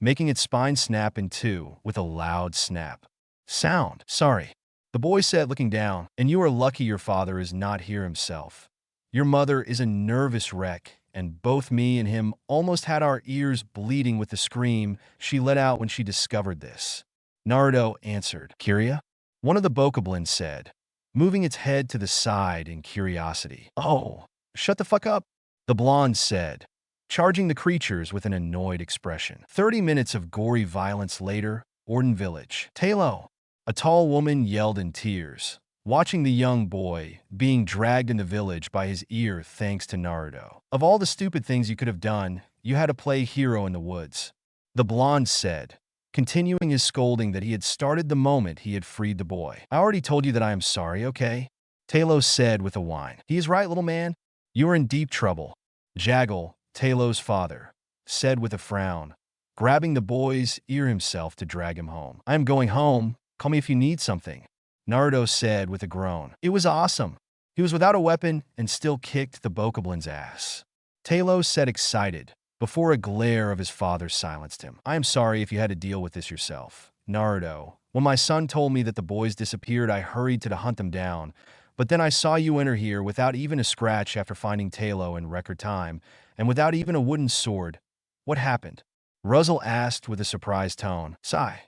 making its spine snap in two with a loud snap. "Sound. Sorry," the boy said, looking down, "and you are lucky your father is not here himself. Your mother is a nervous wreck, and both me and him almost had our ears bleeding with the scream she let out when she discovered this," Naruto answered. "Kiria?" one of the bokoblins said, moving its head to the side in curiosity. "Oh, shut the fuck up," the blonde said, charging the creatures with an annoyed expression. 30 minutes of gory violence later, Orden Village. "Tailo," a tall woman yelled in tears, watching the young boy being dragged in the village by his ear thanks to Naruto. "Of all the stupid things you could have done, you had to play hero in the woods," the blonde said, continuing his scolding that he had started the moment he had freed the boy. "I already told you that I am sorry, okay?" Tailo said with a whine. "He is right, little man. You are in deep trouble," Jaggle, Tailo's father, said with a frown, grabbing the boy's ear himself to drag him home. "I am going home. Call me if you need something," Naruto said with a groan. It was awesome. He was without a weapon and still kicked the bokoblin's ass, Tailo said excited, before a glare of his father silenced him. "I am sorry if you had to deal with this yourself, Naruto. When my son told me that the boys disappeared, I hurried to hunt them down. But then I saw you enter here without even a scratch after finding Tailo in record time, and without even a wooden sword. What happened?" Ruzzle asked with a surprised tone. "Sigh.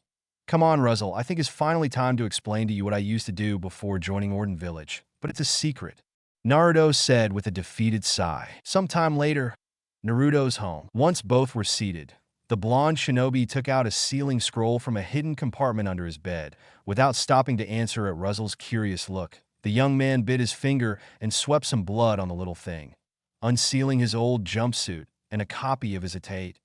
Come on, Ruzzle, I think it's finally time to explain to you what I used to do before joining Orden Village. But it's a secret," Naruto said with a defeated sigh. Sometime later, Naruto's home. Once both were seated, the blonde shinobi took out a sealing scroll from a hidden compartment under his bed. Without stopping to answer at Ruzzle's curious look, the young man bit his finger and swept some blood on the little thing, unsealing his old jumpsuit and a copy of his Atate,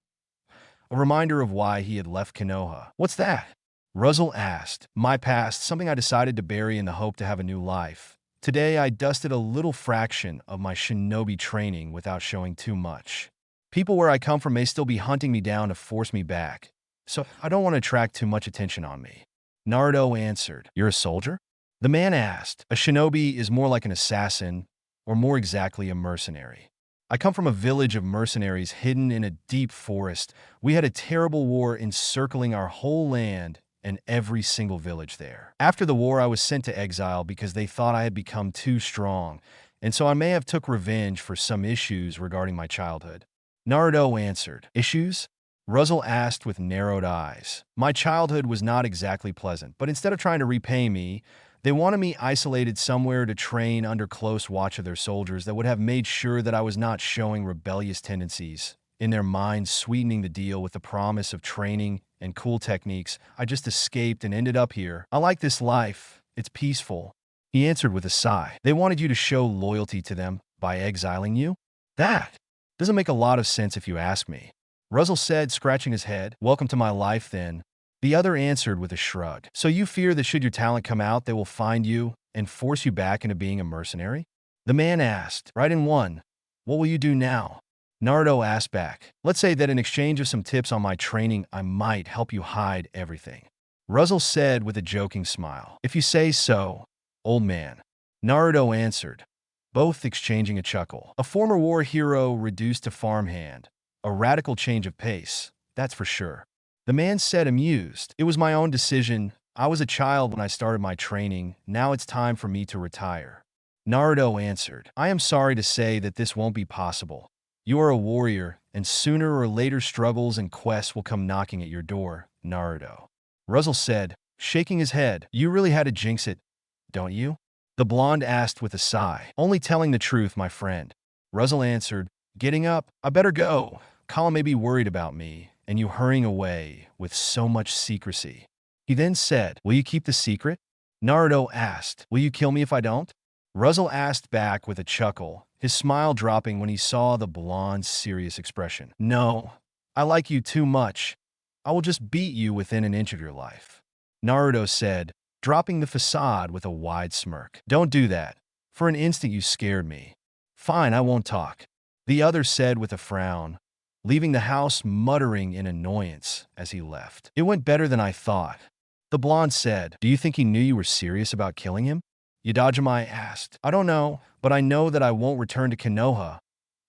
a reminder of why he had left Konoha. "What's that?" Ruzzle asked. "My past, something I decided to bury in the hope to have a new life. Today I dusted a little fraction of my shinobi training without showing too much. People where I come from may still be hunting me down to force me back, so I don't want to attract too much attention on me," Naruto answered. "You're a soldier?" the man asked. "A shinobi is more like an assassin, or more exactly a mercenary. I come from a village of mercenaries hidden in a deep forest. We had a terrible war encircling our whole land and every single village there. After the war, I was sent to exile because they thought I had become too strong, and so I may have took revenge for some issues regarding my childhood," Naruto answered. "Issues?" Ruzzle asked with narrowed eyes. "My childhood was not exactly pleasant, but instead of trying to repay me, they wanted me isolated somewhere to train under close watch of their soldiers that would have made sure that I was not showing rebellious tendencies. In their minds, sweetening the deal with the promise of training and cool techniques, I just escaped and ended up here. I like this life. It's peaceful," he answered with a sigh. "They wanted you to show loyalty to them by exiling you? That doesn't make a lot of sense if you ask me," Ruzzle said, scratching his head. "Welcome to my life, then," the other answered with a shrug. "So you fear that should your talent come out, they will find you and force you back into being a mercenary?" the man asked. "Right in one. What will you do now?" Naruto asked back. "Let's say that in exchange of some tips on my training, I might help you hide everything," Ruzzle said with a joking smile. "If you say so, old man," Naruto answered, both exchanging a chuckle. A former war hero reduced to farmhand, a radical change of pace, that's for sure. The man said, amused. It was my own decision. I was a child when I started my training. Now it's time for me to retire. Naruto answered, I am sorry to say that this won't be possible. You are a warrior, and sooner or later struggles and quests will come knocking at your door, Naruto. Russell said, shaking his head, you really had to jinx it, don't you? The blonde asked with a sigh. Only telling the truth, my friend. Russell answered, getting up, I better go. Colin may be worried about me, and you hurrying away with so much secrecy. He then said, will you keep the secret? Naruto asked, will you kill me if I don't? Russell asked back with a chuckle, his smile dropping when he saw the blonde's serious expression. No, I like you too much. I will just beat you within an inch of your life. Naruto said, dropping the facade with a wide smirk. Don't do that. For an instant you scared me. Fine, I won't talk. The other said with a frown, leaving the house muttering in annoyance as he left. It went better than I thought. The blonde said, do you think he knew you were serious about killing him? Yadajime asked. I don't know, but I know that I won't return to Konoha.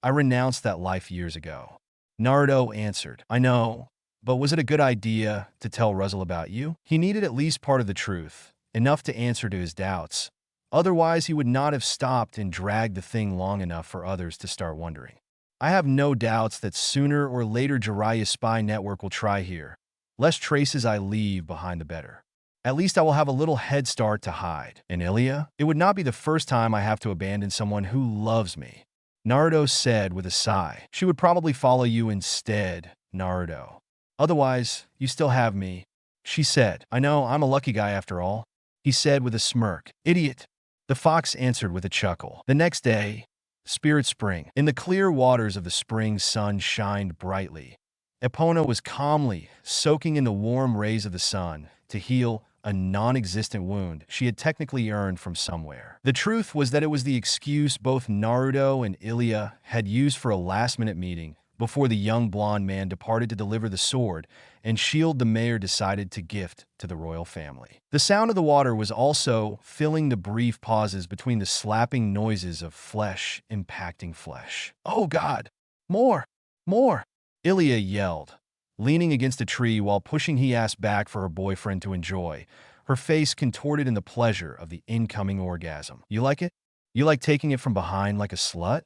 I renounced that life years ago. Naruto answered. I know, but was it a good idea to tell Russell about you? He needed at least part of the truth, enough to answer to his doubts. Otherwise, he would not have stopped and dragged the thing long enough for others to start wondering. I have no doubts that sooner or later Jiraiya's spy network will try here. Less traces I leave behind the better. At least I will have a little head start to hide. And Ilya? It would not be the first time I have to abandon someone who loves me. Naruto said with a sigh. She would probably follow you instead, Naruto. Otherwise, you still have me. She said. I know, I'm a lucky guy after all. He said with a smirk. Idiot. The fox answered with a chuckle. The next day, Spirit Spring. In the clear waters of the spring sun shined brightly. Epona was calmly soaking in the warm rays of the sun to heal a non-existent wound she had technically earned from somewhere. The truth was that it was the excuse both Naruto and Ilya had used for a last-minute meeting before the young blonde man departed to deliver the sword and shield the mayor decided to gift to the royal family. The sound of the water was also filling the brief pauses between the slapping noises of flesh impacting flesh. Oh God! More! More! Ilya yelled, leaning against a tree while pushing he asked back for her boyfriend to enjoy, her face contorted in the pleasure of the incoming orgasm. You like it? You like taking it from behind like a slut?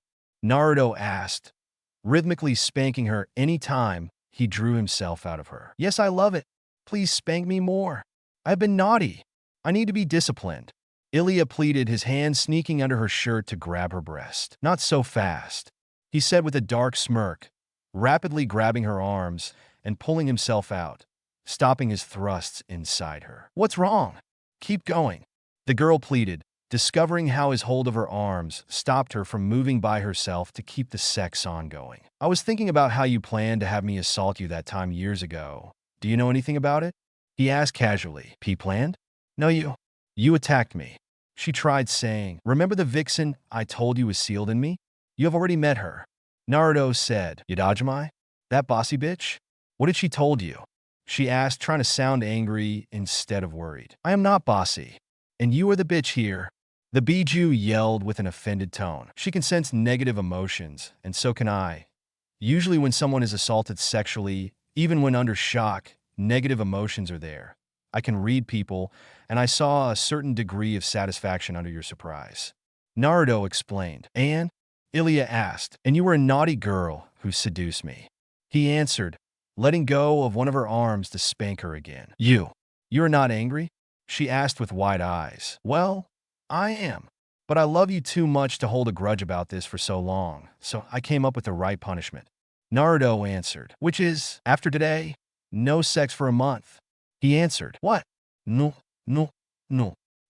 Naruto asked, rhythmically spanking her any time he drew himself out of her. Yes, I love it. Please spank me more. I've been naughty. I need to be disciplined. Ilya pleaded, his hand sneaking under her shirt to grab her breast. Not so fast, he said with a dark smirk, rapidly grabbing her arms and pulling himself out, stopping his thrusts inside her. What's wrong? Keep going, the girl pleaded, discovering how his hold of her arms stopped her from moving by herself to keep the sex ongoing. I was thinking about how you planned to have me assault you that time years ago. Do you know anything about it? He asked casually. P planned? No, you attacked me. She tried saying, remember the vixen I told you was sealed in me? You have already met her. Naruto said, Yadajime? That bossy bitch? What did she told you? She asked, trying to sound angry instead of worried. I am not bossy. And you are the bitch here. The Biju yelled with an offended tone. She can sense negative emotions, and so can I. Usually when someone is assaulted sexually, even when under shock, negative emotions are there. I can read people, and I saw a certain degree of satisfaction under your surprise. Naruto explained. And? Ilya asked. And you were a naughty girl who seduced me. He answered, letting go of one of her arms to spank her again. You are not angry? She asked with wide eyes. Well, I am. But I love you too much to hold a grudge about this for so long, so I came up with the right punishment. Naruto answered, which is, after today, no sex for a month. He answered, what? No.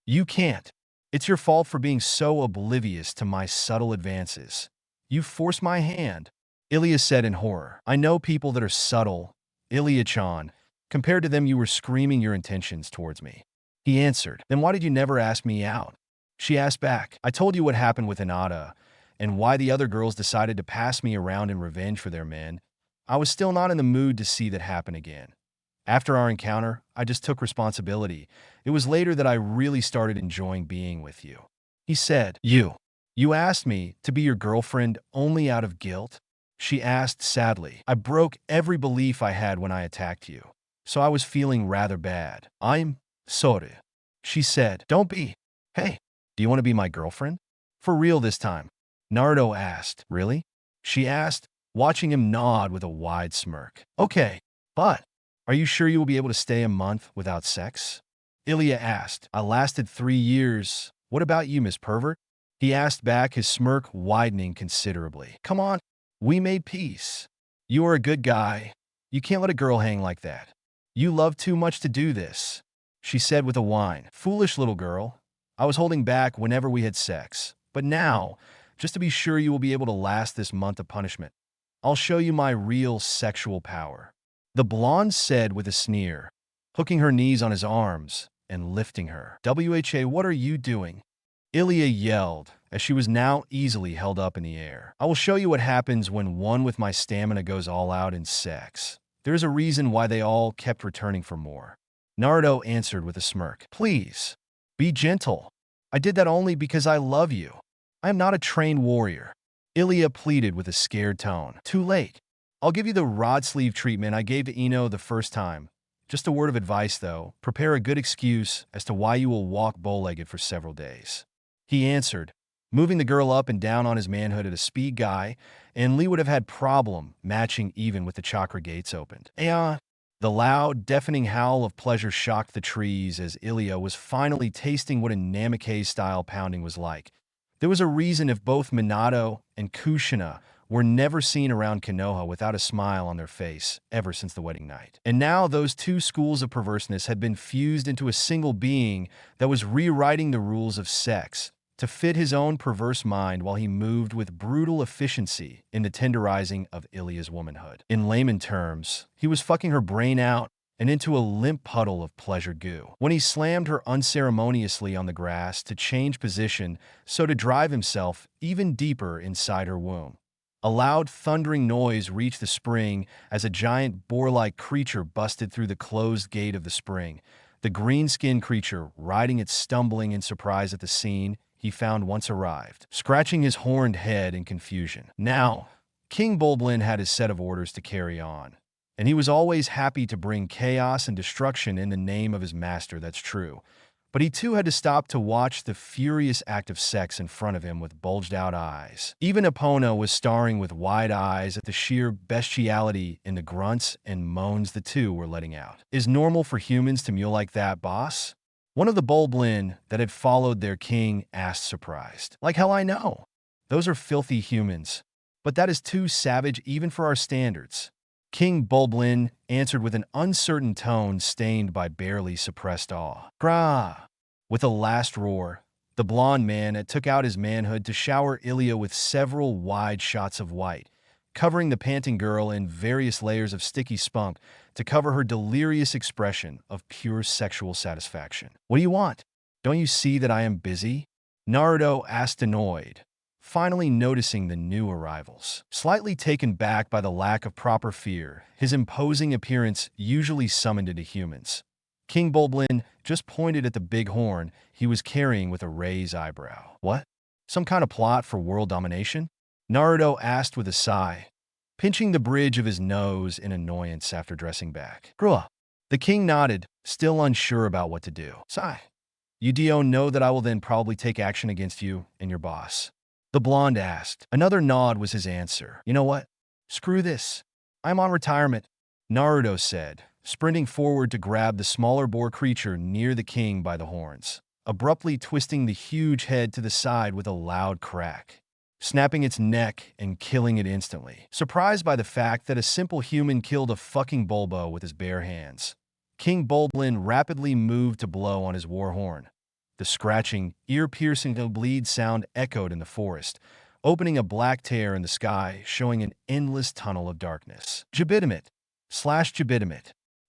You can't. It's your fault for being so oblivious to my subtle advances. You forced my hand, Ilya said in horror. I know people that are subtle, Ilya-chan. Compared to them, you were screaming your intentions towards me. He answered, then why did you never ask me out? She asked back. I told you what happened with Hinata, and why the other girls decided to pass me around in revenge for their men. I was still not in the mood to see that happen again. After our encounter, I just took responsibility. It was later that I really started enjoying being with you. He said, You asked me to be your girlfriend only out of guilt? She asked sadly. I broke every belief I had when I attacked you, so I was feeling rather bad. I'm sorry, she said. Don't be. Hey, do you want to be my girlfriend? For real this time? Naruto asked. Really? She asked, watching him nod with a wide smirk. Okay, but are you sure you will be able to stay a month without sex? Ilya asked. I lasted 3 years. What about you, Miss Pervert? He asked back, his smirk widening considerably. Come on, we made peace. You are a good guy. You can't let a girl hang like that. You love too much to do this, she said with a whine. Foolish little girl. I was holding back whenever we had sex. But now, just to be sure you will be able to last this month of punishment, I'll show you my real sexual power. The blonde said with a sneer, hooking her knees on his arms and lifting her. "Wha, what are you doing?" Ilya yelled, as she was now easily held up in the air. I will show you what happens when one with my stamina goes all out in sex. There's a reason why they all kept returning for more. Naruto answered with a smirk. Please, be gentle. I did that only because I love you. I am not a trained warrior. Ilya pleaded with a scared tone. Too late. I'll give you the rod sleeve treatment I gave to Ino the first time. Just a word of advice, though. Prepare a good excuse as to why you will walk bow-legged for several days. He answered, moving the girl up and down on his manhood at a speed guy, and Lee would have had problem matching even with the chakra gates opened. The loud, deafening howl of pleasure shocked the trees as Ilya was finally tasting what a Namikaze-style pounding was like. There was a reason if both Minato and Kushina were never seen around Konoha without a smile on their face ever since the wedding night. And now those two schools of perverseness had been fused into a single being that was rewriting the rules of sex to fit his own perverse mind while he moved with brutal efficiency in the tenderizing of Ilya's womanhood. In layman terms, he was fucking her brain out and into a limp puddle of pleasure goo. When he slammed her unceremoniously on the grass to change position so to drive himself even deeper inside her womb, a loud, thundering noise reached the spring as a giant boar-like creature busted through the closed gate of the spring. The green-skinned creature, riding it stumbling in surprise at the scene he found once arrived, scratching his horned head in confusion. Now, King Bulblin had his set of orders to carry on, and he was always happy to bring chaos and destruction in the name of his master, that's true. But he too had to stop to watch the furious act of sex in front of him with bulged-out eyes. Even Epona was staring with wide eyes at the sheer bestiality in the grunts and moans the two were letting out. Is normal for humans to mew like that, boss? One of the Bulblin that had followed their king asked, surprised. Like hell I know. Those are filthy humans. But that is too savage even for our standards. King Bulblin answered with an uncertain tone stained by barely suppressed awe. Grah! With a last roar, the blond man took out his manhood to shower Ilya with several wide shots of white, covering the panting girl in various layers of sticky spunk to cover her delirious expression of pure sexual satisfaction. What do you want? Don't you see that I am busy? Naruto asked, annoyed, finally noticing the new arrivals. Slightly taken back by the lack of proper fear his imposing appearance usually summoned into humans, King Bulblin just pointed at the big horn he was carrying with a raised eyebrow. What? Some kind of plot for world domination? Naruto asked with a sigh, pinching the bridge of his nose in annoyance after dressing back. Grua. The king nodded, still unsure about what to do. Sigh. You don't know that I will then probably take action against you and your boss? The blonde asked. Another nod was his answer. You know what? Screw this. I'm on retirement, Naruto said, sprinting forward to grab the smaller boar creature near the king by the horns, abruptly twisting the huge head to the side with a loud crack, snapping its neck and killing it instantly. Surprised by the fact that a simple human killed a fucking Bulbo with his bare hands, King Bulblin rapidly moved to blow on his war horn. The scratching, ear-piercing bleed sound echoed in the forest, opening a black tear in the sky, showing an endless tunnel of darkness. Jabidamit.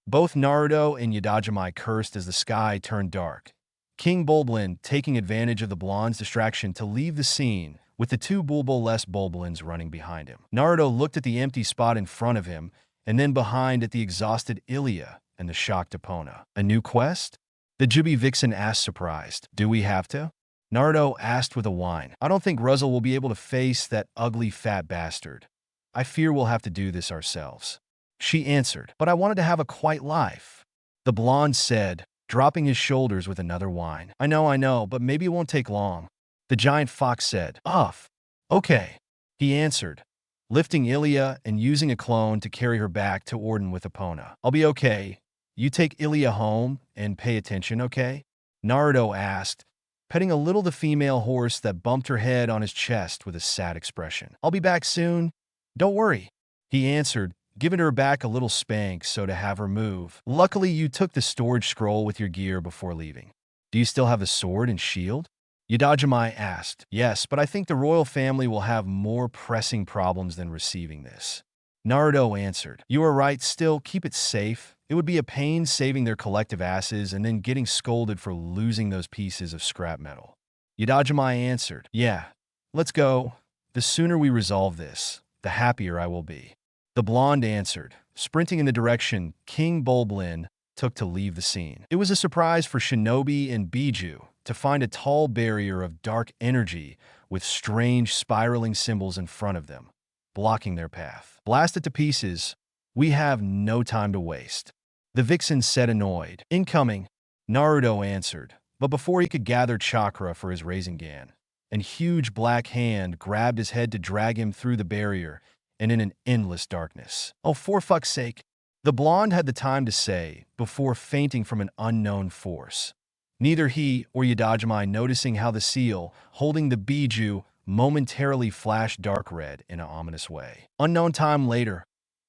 Both Naruto and Yadajimai cursed as the sky turned dark, King Bulblin taking advantage of the blonde's distraction to leave the scene, with the two Bulbo-less Bulblins running behind him. Naruto looked at the empty spot in front of him, and then behind at the exhausted Ilya and the shocked Epona. A new quest? The Chibi Vixen asked, surprised. Do we have to? Naruto asked with a whine. I don't think Ruzzle will be able to face that ugly fat bastard. I fear we'll have to do this ourselves. She answered, but I wanted to have a quiet life. The blonde said, dropping his shoulders with another whine. I know, but maybe it won't take long. The giant fox said, Uff. Okay. He answered, lifting Ilya and using a clone to carry her back to Orden with Epona. I'll be okay. You take Ilya home and pay attention, okay? Naruto asked, petting a little the female horse that bumped her head on his chest with a sad expression. I'll be back soon. Don't worry, he answered, giving her back a little spank so to have her move. Luckily, you took the storage scroll with your gear before leaving. Do you still have the sword and shield? Yadajimai asked. Yes, but I think the royal family will have more pressing problems than receiving this. Naruto answered. You are right, still, keep it safe. It would be a pain saving their collective asses and then getting scolded for losing those pieces of scrap metal. Yadajimai answered. Yeah, let's go. The sooner we resolve this, the happier I will be. The blonde answered, sprinting in the direction King Bulblin took to leave the scene. It was a surprise for Shinobi and Biju to find a tall barrier of dark energy with strange spiraling symbols in front of them, blocking their path. Blast it to pieces. We have no time to waste. The vixen said, annoyed. Incoming, Naruto answered, but before he could gather chakra for his Rasengan, a huge black hand grabbed his head to drag him through the barrier and in an endless darkness. Oh, for fuck's sake, the blonde had the time to say before fainting from an unknown force. Neither he or Yadajimai noticing how the seal, holding the Biju, momentarily flashed dark red in an ominous way. Unknown time later,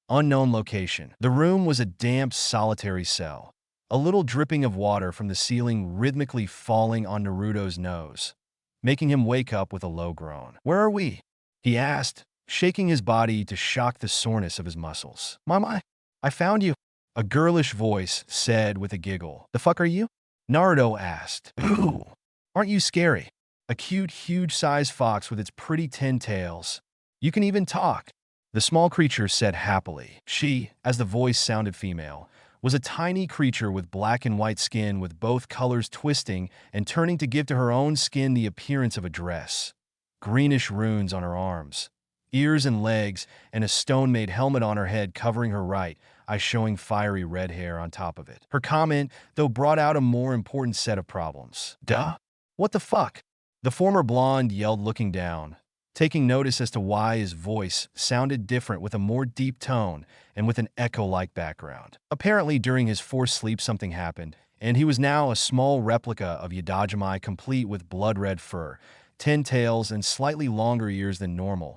unknown location. The room was a damp, solitary cell. A little dripping of water from the ceiling rhythmically falling on Naruto's nose, making him wake up with a low groan. Where are we? He asked, shaking his body to shock the soreness of his muscles. Mama, I found you, a girlish voice said with a giggle. The fuck are you? Naruto asked. Ooh, aren't you scary? A cute, huge-sized fox with its pretty 10 tails. You can even talk. The small creature said happily. She, as the voice sounded female, was a tiny creature with black and white skin with both colors twisting and turning to give to her own skin the appearance of a dress. Greenish runes on her arms, ears and legs, and a stone-made helmet on her head covering her right eye, showing fiery red hair on top of it. Her comment, though, brought out a more important set of problems. Duh? What the fuck? The former blonde yelled, looking down, taking notice as to why his voice sounded different with a more deep tone and with an echo-like background. Apparently, during his forced sleep something happened, and he was now a small replica of Yadajimai complete with blood-red fur, 10 tails, and slightly longer ears than normal.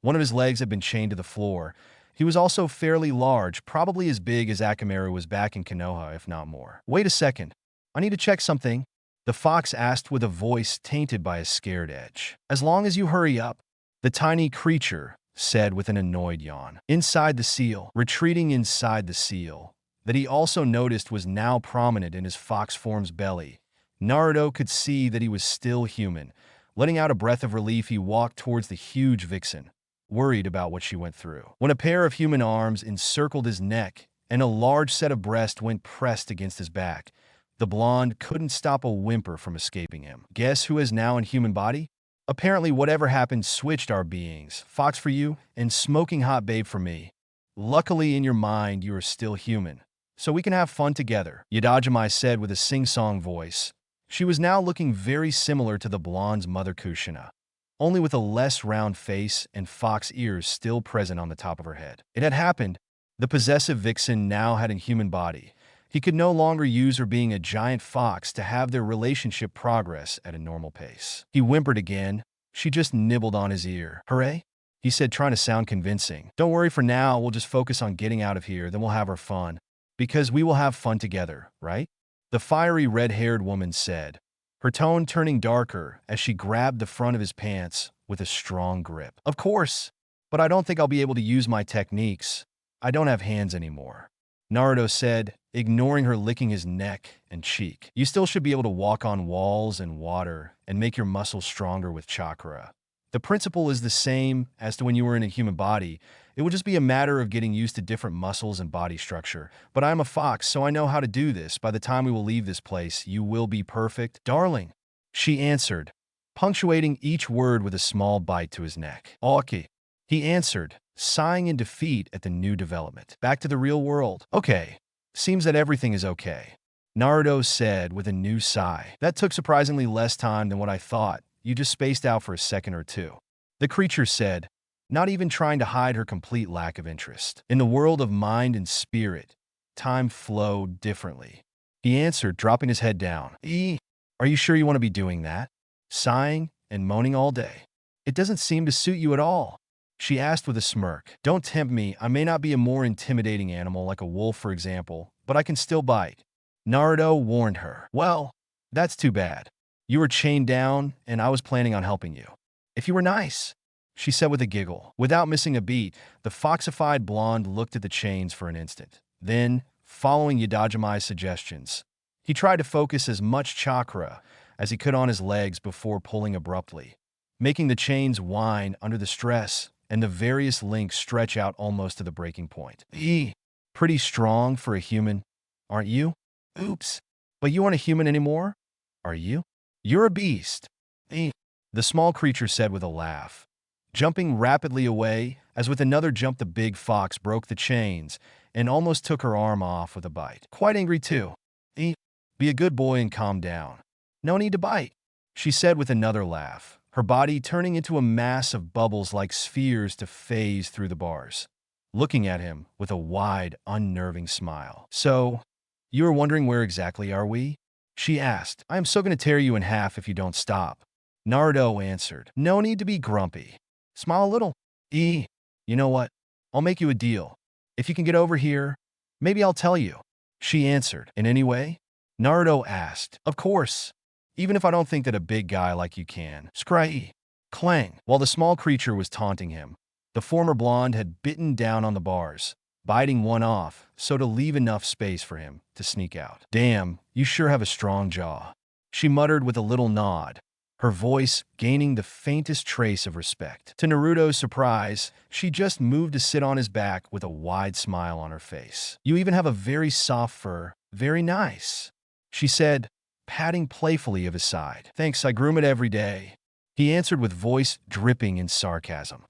One of his legs had been chained to the floor. He was also fairly large, probably as big as Akamaru was back in Konoha, if not more. Wait a second. I need to check something, the fox asked with a voice tainted by a scared edge. As long as you hurry up, the tiny creature said with an annoyed yawn. Inside the seal, retreating inside the seal, that he also noticed was now prominent in his fox form's belly, Naruto could see that he was still human. Letting out a breath of relief, he walked towards the huge vixen, worried about what she went through. When a pair of human arms encircled his neck and a large set of breasts went pressed against his back, the blonde couldn't stop a whimper from escaping him. Guess who is now in human body? Apparently whatever happened switched our beings. Fox for you and smoking hot babe for me. Luckily in your mind you are still human, so we can have fun together, Yadajimai said with a sing-song voice. She was now looking very similar to the blonde's mother Kushina, only with a less round face and fox ears still present on the top of her head. It had happened. The possessive vixen now had a human body. He could no longer use her being a giant fox to have their relationship progress at a normal pace. He whimpered again. She just nibbled on his ear. Hooray? He said, trying to sound convincing. Don't worry for now, we'll just focus on getting out of here, then we'll have our fun. Because we will have fun together, right? The fiery red-haired woman said, her tone turning darker as she grabbed the front of his pants with a strong grip. Of course, but I don't think I'll be able to use my techniques. I don't have hands anymore, Naruto said, ignoring her licking his neck and cheek. You still should be able to walk on walls and water and make your muscles stronger with chakra. The principle is the same as to when you were in a human body. It will just be a matter of getting used to different muscles and body structure. But I'm a fox, so I know how to do this. By the time we will leave this place, you will be perfect. Darling, she answered, punctuating each word with a small bite to his neck. Okay, he answered, sighing in defeat at the new development. Back to the real world. Okay, seems that everything is okay, Naruto said with a new sigh. That took surprisingly less time than what I thought. You just spaced out for a second or two. The creature said, not even trying to hide her complete lack of interest. In the world of mind and spirit, time flowed differently. He answered, dropping his head down. Are you sure you want to be doing that? Sighing and moaning all day. It doesn't seem to suit you at all, she asked with a smirk. Don't tempt me. I may not be a more intimidating animal like a wolf, for example, but I can still bite, Naruto warned her. Well, that's too bad. You were chained down, and I was planning on helping you. If you were nice, she said with a giggle. Without missing a beat, the foxified blonde looked at the chains for an instant. Then, following Yadajima's suggestions, he tried to focus as much chakra as he could on his legs before pulling abruptly, making the chains whine under the stress and the various links stretch out almost to the breaking point. Pretty strong for a human, aren't you? Oops. But you aren't a human anymore, are you? You're a beast. The small creature said with a laugh, jumping rapidly away as with another jump the big fox broke the chains and almost took her arm off with a bite. Quite angry too. Be a good boy and calm down. No need to bite, she said with another laugh, her body turning into a mass of bubbles like spheres to phase through the bars, looking at him with a wide, unnerving smile. So, you were wondering where exactly are we? She asked. I am so going to tear you in half if you don't stop, Naruto answered. No need to be grumpy. Smile a little. You know what? I'll make you a deal. If you can get over here, maybe I'll tell you, she answered. In any way? Naruto asked. Of course. Even if I don't think that a big guy like you can. Scry. Clang. While the small creature was taunting him, the former blonde had bitten down on the bars, biting one off so to leave enough space for him to sneak out. Damn, you sure have a strong jaw, she muttered with a little nod, her voice gaining the faintest trace of respect. To Naruto's surprise, she just moved to sit on his back with a wide smile on her face. You even have a very soft fur. Very nice, she said, patting playfully of his side. Thanks, I groom it every day, he answered with voice dripping in sarcasm.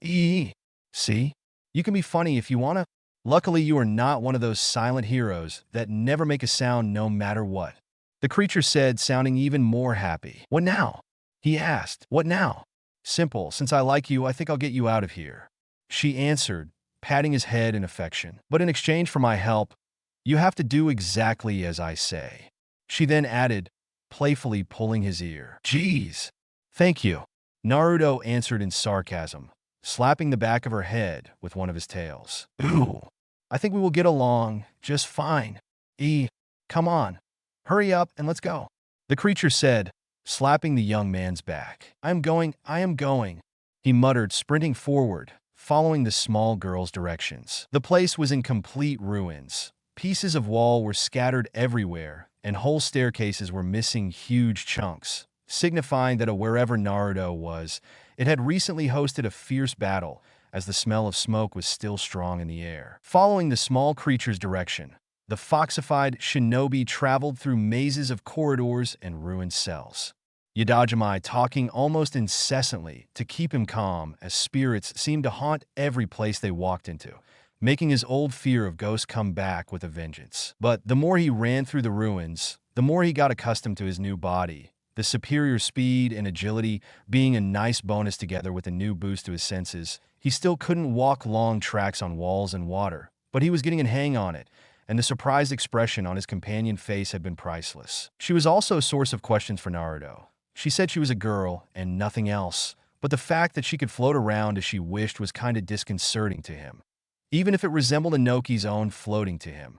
See? You can be funny if you wanna. Luckily, you are not one of those silent heroes that never make a sound no matter what, the creature said, sounding even more happy. What now? He asked. What now? Simple. Since I like you, I think I'll get you out of here, she answered, patting his head in affection. But in exchange for my help, you have to do exactly as I say, she then added, playfully pulling his ear. Geez. Thank you, Naruto answered in sarcasm, slapping the back of her head with one of his tails. Ooh. I think we will get along just fine. Come on. Hurry up and let's go, the creature said, slapping the young man's back. I am going, he muttered, sprinting forward, following the small girl's directions. The place was in complete ruins. Pieces of wall were scattered everywhere, and whole staircases were missing huge chunks, signifying that wherever Naruto was, it had recently hosted a fierce battle, as the smell of smoke was still strong in the air. Following the small creature's direction, the foxified shinobi traveled through mazes of corridors and ruined cells, Yadajimai talking almost incessantly to keep him calm as spirits seemed to haunt every place they walked into, making his old fear of ghosts come back with a vengeance. But the more he ran through the ruins, the more he got accustomed to his new body, the superior speed and agility being a nice bonus together with a new boost to his senses. He still couldn't walk long tracks on walls and water, but he was getting a hang on it, and the surprised expression on his companion's face had been priceless. She was also a source of questions for Naruto. She said she was a girl and nothing else, but the fact that she could float around as she wished was kinda disconcerting to him, even if it resembled Inoki's own floating to him.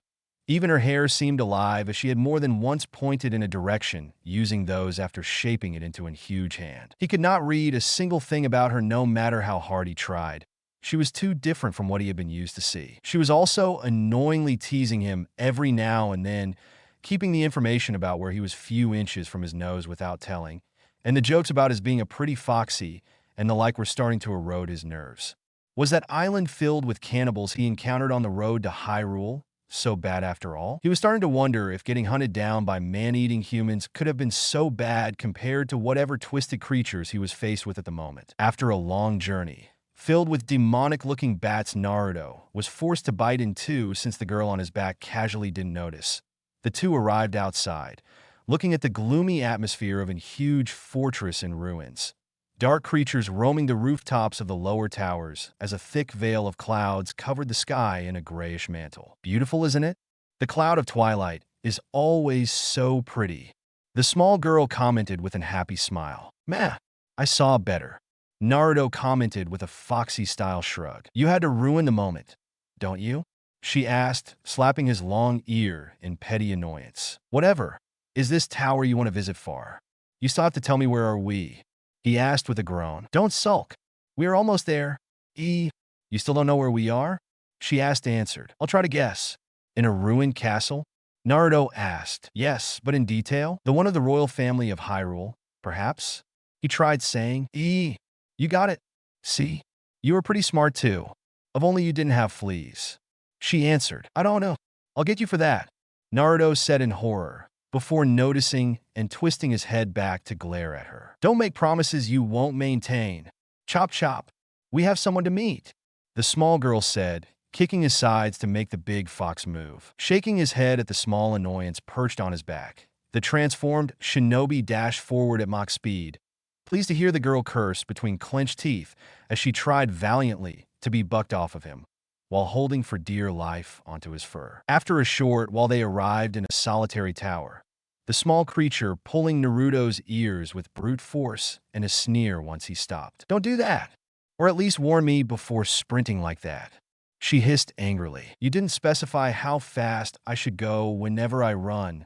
Even her hair seemed alive as she had more than once pointed in a direction, using those after shaping it into a huge hand. He could not read a single thing about her no matter how hard he tried. She was too different from what he had been used to see. She was also annoyingly teasing him every now and then, keeping the information about where he was few inches from his nose without telling, and the jokes about his being a pretty foxy and the like were starting to erode his nerves. Was that island filled with cannibals he encountered on the road to Hyrule so bad after all? He was starting to wonder if getting hunted down by man-eating humans could have been so bad compared to whatever twisted creatures he was faced with at the moment. After a long journey, Filled with demonic-looking bats, Naruto was forced to bite in two since the girl on his back casually didn't notice. The two arrived outside, looking at the gloomy atmosphere of a huge fortress in ruins. Dark creatures roaming the rooftops of the lower towers as a thick veil of clouds covered the sky in a grayish mantle. Beautiful, isn't it? The cloud of Twilight is always so pretty. The small girl commented with an happy smile. Meh, I saw better. Naruto commented with a foxy-style shrug. You had to ruin the moment, don't you? She asked, slapping his long ear in petty annoyance. Whatever. Is this tower you want to visit far? You still have to tell me where are we? He asked with a groan. Don't sulk. We are almost there. You still don't know where we are? She answered. I'll try to guess. In a ruined castle? Naruto asked. Yes, but in detail? The one of the royal family of Hyrule, perhaps? He tried saying. You got it. See? You were pretty smart too. If only you didn't have fleas. She answered. I don't know. I'll get you for that. Naruto said in horror, before noticing and twisting his head back to glare at her. Don't make promises you won't maintain. Chop chop. We have someone to meet. The small girl said, kicking his sides to make the big fox move. Shaking his head at the small annoyance perched on his back, the transformed shinobi dashed forward at Mach speed, pleased to hear the girl curse between clenched teeth as she tried valiantly to be bucked off of him, while holding for dear life onto his fur. After a short while they arrived in a solitary tower, the small creature pulling Naruto's ears with brute force and a sneer once he stopped. Don't do that! Or at least warn me before sprinting like that. She hissed angrily. You didn't specify how fast I should go whenever I run,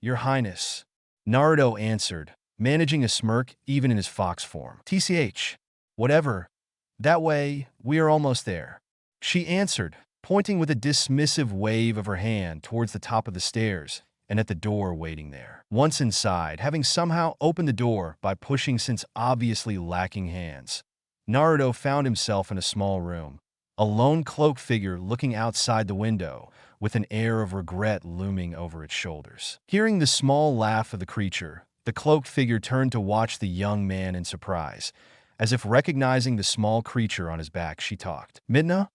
Your Highness. Naruto answered, managing a smirk even in his fox form. TCH. Whatever. That way, we are almost there. She answered, pointing with a dismissive wave of her hand towards the top of the stairs and at the door waiting there. Once inside, having somehow opened the door by pushing since obviously lacking hands, Naruto found himself in a small room, a lone cloaked figure looking outside the window with an air of regret looming over its shoulders. Hearing the small laugh of the creature, the cloaked figure turned to watch the young man in surprise. As if recognizing the small creature on his back, she talked. Midna?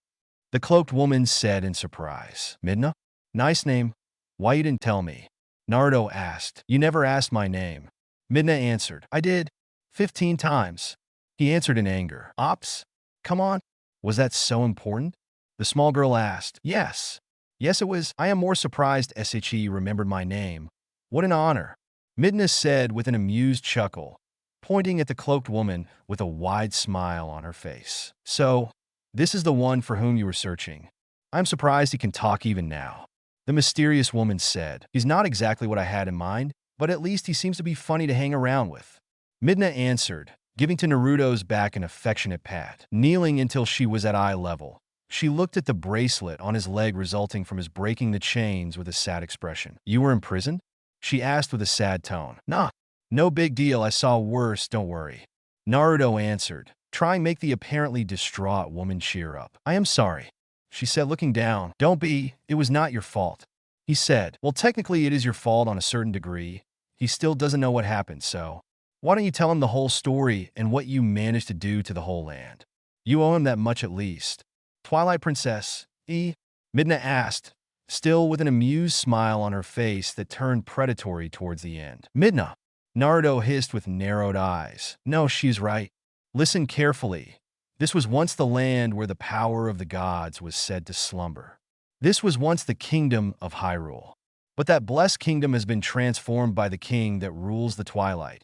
The cloaked woman said in surprise. Midna? Nice name. Why you didn't tell me? Naruto asked. You never asked my name. Midna answered. I did. 15 times. He answered in anger. Ops? Come on. Was that so important? The small girl asked. Yes. Yes, it was. I am more surprised SHE remembered my name. What an honor. Midna said with an amused chuckle, pointing at the cloaked woman with a wide smile on her face. So, this is the one for whom you were searching. I'm surprised he can talk even now. The mysterious woman said. He's not exactly what I had in mind, but at least he seems to be funny to hang around with. Midna answered, giving to Naruto's back an affectionate pat. Kneeling until she was at eye level, she looked at the bracelet on his leg resulting from his breaking the chains with a sad expression. You were imprisoned? She asked with a sad tone. Nah. No big deal, I saw worse, don't worry. Naruto answered, trying to make the apparently distraught woman cheer up. I am sorry, she said looking down. Don't be, it was not your fault. He said, well technically it is your fault on a certain degree. He still doesn't know what happened, so why don't you tell him the whole story and what you managed to do to the whole land? You owe him that much at least. Twilight Princess, Midna asked, still with an amused smile on her face that turned predatory towards the end. Midna. Naruto hissed with narrowed eyes. No, she's right. Listen carefully. This was once the land where the power of the gods was said to slumber. This was once the kingdom of Hyrule. But that blessed kingdom has been transformed by the king that rules the Twilight.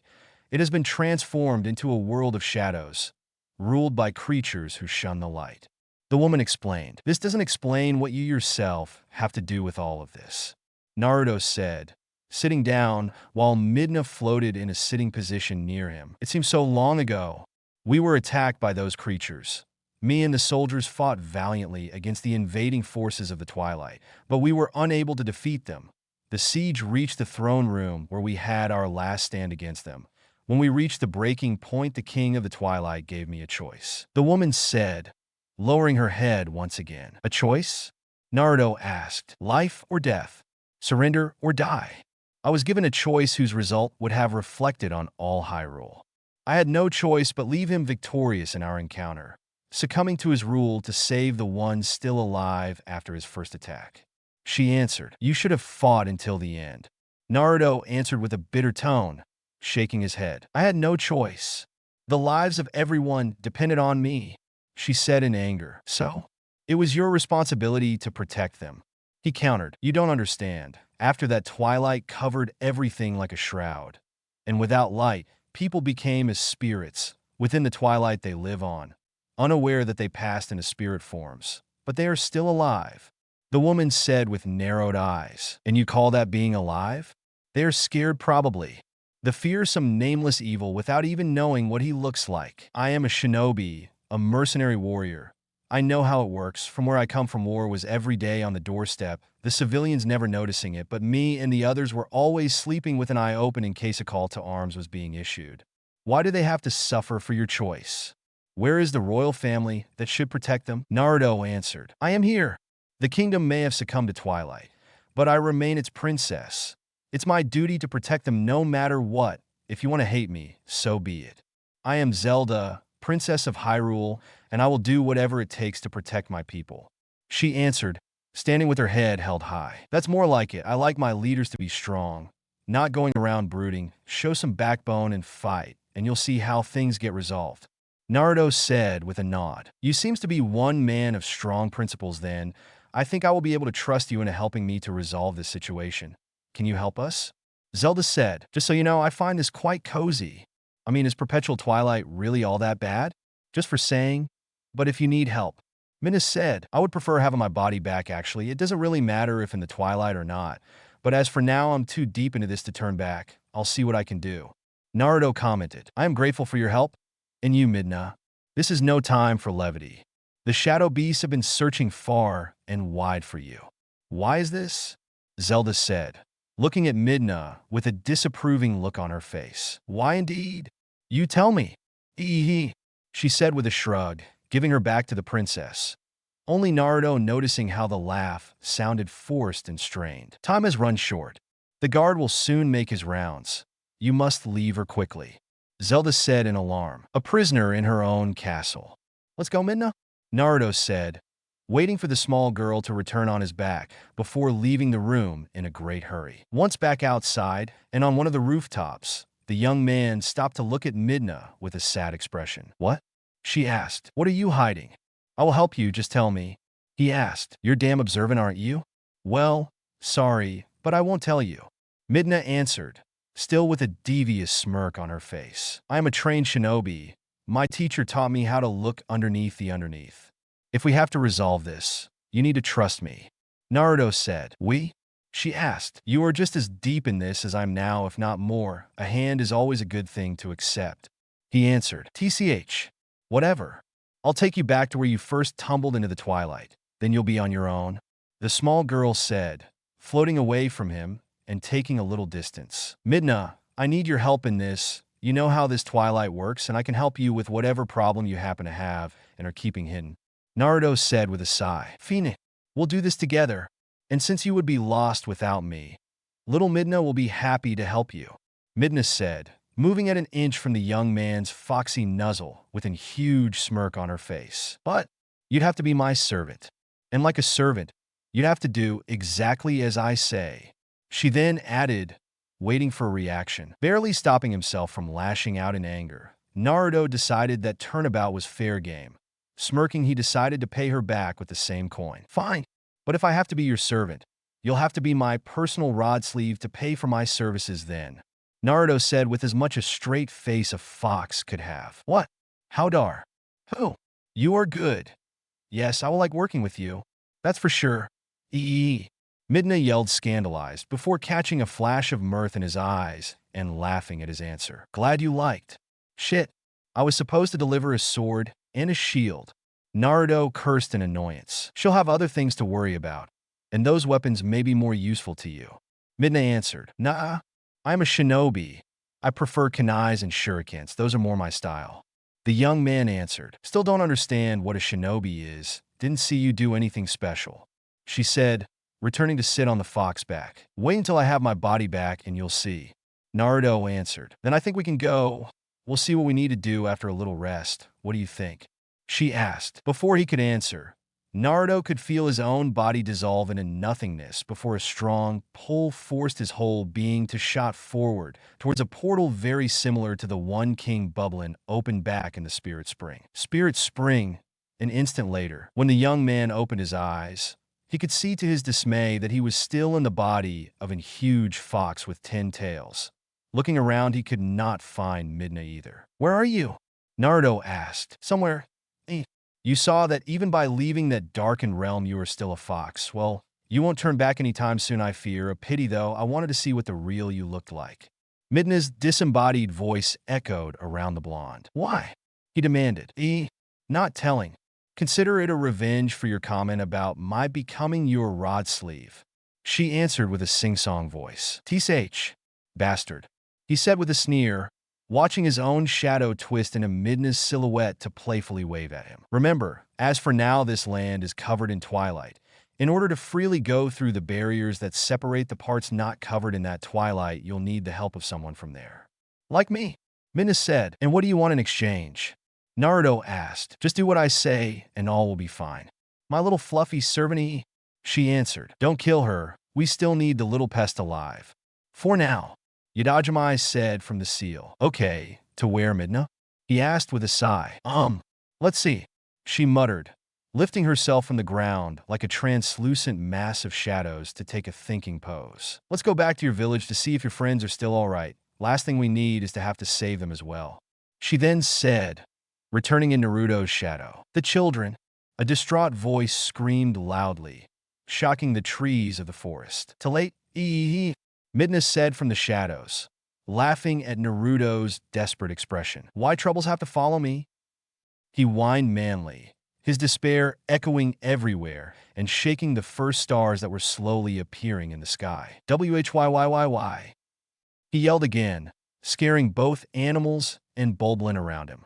It has been transformed into a world of shadows, ruled by creatures who shun the light. The woman explained. This doesn't explain what you yourself have to do with all of this. Naruto said, sitting down while Midna floated in a sitting position near him. It seems so long ago. We were attacked by those creatures. Me and the soldiers fought valiantly against the invading forces of the Twilight, but we were unable to defeat them. The siege reached the throne room where we had our last stand against them. When we reached the breaking point, the king of the Twilight gave me a choice. The woman said, lowering her head once again. A choice? Naruto asked. Life or death? Surrender or die? I was given a choice whose result would have reflected on all Hyrule. I had no choice but leave him victorious in our encounter. succumbing to his rule to save the ones still alive after his first attack. She answered, "You should have fought until the end." Naruto answered with a bitter tone, shaking his head. "I had no choice. The lives of everyone depended on me," she said in anger. "So? It was your responsibility to protect them." He countered, "You don't understand. After that, twilight covered everything like a shroud. And without light, people became as spirits. Within the twilight they live on, unaware that they passed into spirit forms. But they are still alive." The woman said with narrowed eyes, "And you call that being alive?" "They are scared probably. The fearsome nameless evil without even knowing what he looks like. I am a shinobi, a mercenary warrior. I know how it works. From where I come from, war was every day on the doorstep, the civilians never noticing it, but me and the others were always sleeping with an eye open in case a call to arms was being issued. Why do they have to suffer for your choice? Where is the royal family that should protect them?" Naruto answered, "I am here. The kingdom may have succumbed to Twilight, but I remain its princess. It's my duty to protect them no matter what. If you want to hate me, so be it. I am Zelda, Princess of Hyrule, and I will do whatever it takes to protect my people." She answered, standing with her head held high. "That's more like it. I like my leaders to be strong, not going around brooding. Show some backbone and fight, and you'll see how things get resolved." Naruto said with a nod. "You seems to be one man of strong principles then. I think I will be able to trust you into helping me to resolve this situation. Can you help us?" Zelda said, "Just so you know, I find this quite cozy. I mean, is perpetual twilight really all that bad? Just for saying. But if you need help." Mina said, "I would prefer having my body back actually. It doesn't really matter if in the twilight or not. But as for now, I'm too deep into this to turn back. I'll see what I can do." Naruto commented, "I am grateful for your help. And you, Midna. This is no time for levity. The shadow beasts have been searching far and wide for you." "Why is this?" Zelda said, looking at Midna with a disapproving look on her face. "Why indeed? You tell me." "Hee," she said with a shrug, giving her back to the princess. Only Naruto noticing how the laugh sounded forced and strained. "Time has run short. The guard will soon make his rounds. You must leave her quickly," Zelda said in alarm. "A prisoner in her own castle." "Let's go, Midna," Naruto said, waiting for the small girl to return on his back before leaving the room in a great hurry. Once back outside and on one of the rooftops, the young man stopped to look at Midna with a sad expression. "What?" she asked. "What are you hiding?" "I will help you, just tell me," he asked. "You're damn observant, aren't you?" "Well, sorry, but I won't tell you," Midna answered, still with a devious smirk on her face. "I am a trained shinobi. My teacher taught me how to look underneath the underneath. If we have to resolve this, you need to trust me," Naruto said. "We?" she asked. "You are just as deep in this as I'm now, if not more. A hand is always a good thing to accept," he answered. "TCH. Whatever. I'll take you back to where you first tumbled into the twilight. Then you'll be on your own," the small girl said, floating away from him and taking a little distance. "Midna, I need your help in this. You know how this twilight works, and I can help you with whatever problem you happen to have and are keeping hidden," Naruto said with a sigh. "Phoenix, we'll do this together. And since you would be lost without me, little Midna will be happy to help you," Midna said, moving at an inch from the young man's foxy nuzzle with a huge smirk on her face. "But you'd have to be my servant. And like a servant, you'd have to do exactly as I say," she then added, waiting for a reaction. Barely stopping himself from lashing out in anger, Naruto decided that turnabout was fair game. Smirking, he decided to pay her back with the same coin. "Fine, but if I have to be your servant, you'll have to be my personal rod sleeve to pay for my services then," Naruto said with as much a straight face a fox could have. "What? How dar? Who? You are good. Yes, I will like working with you. That's for sure. Eee." Midna yelled scandalized before catching a flash of mirth in his eyes and laughing at his answer. "Glad you liked. Shit, I was supposed to deliver a sword and a shield." Naruto cursed in annoyance. "She'll have other things to worry about, and those weapons may be more useful to you," Midna answered. "Nah, I'm a shinobi. I prefer kunais and shurikens. Those are more my style," the young man answered. "Still don't understand what a shinobi is. Didn't see you do anything special," she said, returning to sit on the fox back. "Wait until I have my body back and you'll see," Naruto answered. "Then I think we can go. We'll see what we need to do after a little rest. What do you think?" she asked. Before he could answer, Naruto could feel his own body dissolve into nothingness before a strong pull forced his whole being to shot forward towards a portal very similar to the one King Bubblen opened back in the Spirit Spring. Spirit Spring, an instant later, when the young man opened his eyes, he could see to his dismay that he was still in the body of a huge fox with 10 tails. Looking around, he could not find Midna either. "Where are you?" Naruto asked. "Somewhere. You saw that even by leaving that darkened realm you are still a fox. Well, you won't turn back anytime soon, I fear. A pity, though. I wanted to see what the real you looked like." Midna's disembodied voice echoed around the blonde. "Why?" he demanded. Not telling. Consider it a revenge for your comment about my becoming your rod sleeve." She answered with a sing-song voice. "Tsh, bastard," he said with a sneer, watching his own shadow twist into Midna's silhouette to playfully wave at him. "Remember, as for now this land is covered in twilight. In order to freely go through the barriers that separate the parts not covered in that twilight, you'll need the help of someone from there." "Like me," Midna said. "And what do you want in exchange?" Naruto asked. "Just do what I say, and all will be fine." "My little fluffy servant," she answered. "Don't kill her. We still need the little pest alive. For now," Yadajimai said from the seal. "Okay, to where, Midna?" he asked with a sigh. Let's see," she muttered, lifting herself from the ground like a translucent mass of shadows to take a thinking pose. "Let's go back to your village to see if your friends are still all right. Last thing we need is to have to save them as well," she then said, returning in Naruto's shadow. "The children," a distraught voice screamed loudly, shocking the trees of the forest. "Too late, Midna said from the shadows, laughing at Naruto's desperate expression. "Why troubles have to follow me?" he whined manly, his despair echoing everywhere and shaking the first stars that were slowly appearing in the sky. "Whyy," he yelled again, scaring both animals and Bulblin around him.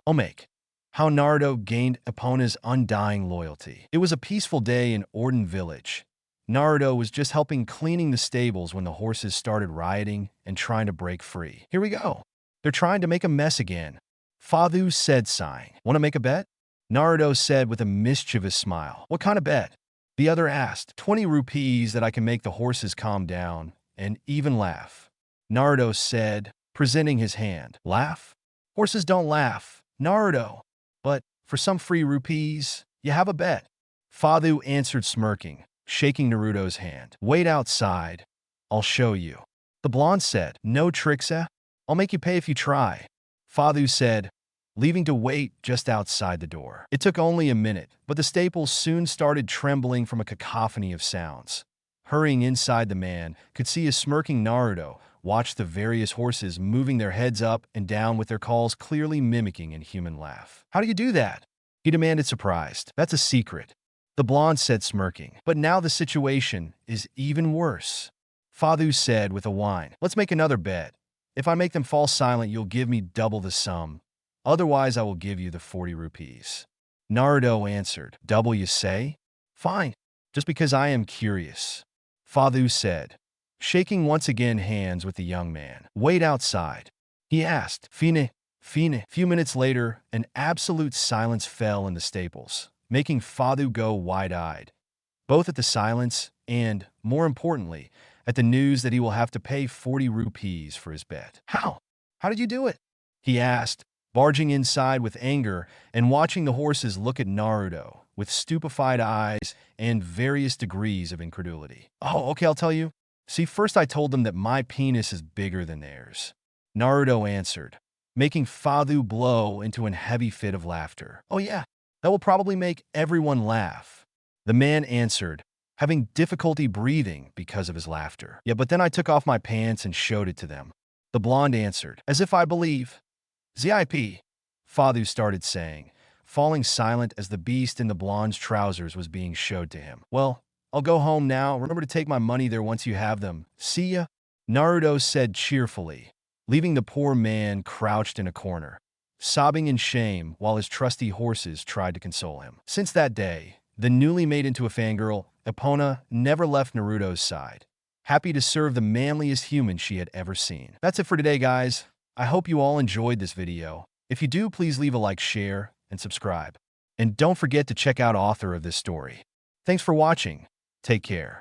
How Naruto gained Epona's undying loyalty. It was a peaceful day in Orden Village. Naruto was just helping cleaning the stables when the horses started rioting and trying to break free. "Here we go. They're trying to make a mess again," Fathu said, sighing. "Want to make a bet?" Naruto said with a mischievous smile. "What kind of bet?" the other asked. 20 rupees that I can make the horses calm down and even laugh," Naruto said, presenting his hand. "Laugh? Horses don't laugh, Naruto. But for some free rupees, you have a bet," Fathu answered, smirking, shaking Naruto's hand. "Wait outside. I'll show you," the blonde said. "No tricks, eh? I'll make you pay if you try," Fathu said, leaving to wait just outside the door. It took only a minute, but the staples soon started trembling from a cacophony of sounds. Hurrying inside, the man could see a smirking Naruto watch the various horses moving their heads up and down with their calls clearly mimicking a human laugh. "How do you do that?" he demanded, surprised. "That's a secret," the blonde said, smirking. "But now the situation is even worse," Fathu said with a whine. "Let's make another bet. If I make them fall silent, you'll give me double the sum. Otherwise, I will give you the 40 rupees. Naruto answered. "Double, you say? Fine, just because I am curious," Fathu said, shaking once again hands with the young man. "Wait outside," he asked. Fine. Few minutes later, an absolute silence fell in the stables, making Fathu go wide-eyed, both at the silence and, more importantly, at the news that he will have to pay 40 rupees for his bet. How did you do it?" he asked, barging inside with anger and watching the horses look at Naruto with stupefied eyes and various degrees of incredulity. "Oh, okay, I'll tell you. See, first I told them that my penis is bigger than theirs," Naruto answered, making Fathu blow into a heavy fit of laughter. "Oh yeah, that will probably make everyone laugh," the man answered, having difficulty breathing because of his laughter. "Yeah, but then I took off my pants and showed it to them," the blonde answered. "As if I believe." "Zip," Fathu started saying, falling silent as the beast in the blonde's trousers was being showed to him. "Well, I'll go home now. Remember to take my money there once you have them. See ya," Naruto said cheerfully, leaving the poor man crouched in a corner, sobbing in shame while his trusty horses tried to console him. Since that day, the newly made into a fangirl, Epona never left Naruto's side, happy to serve the manliest human she had ever seen. That's it for today, guys. I hope you all enjoyed this video. If you do, please leave a like, share, and subscribe. And don't forget to check out author of this story. Thanks for watching. Take care.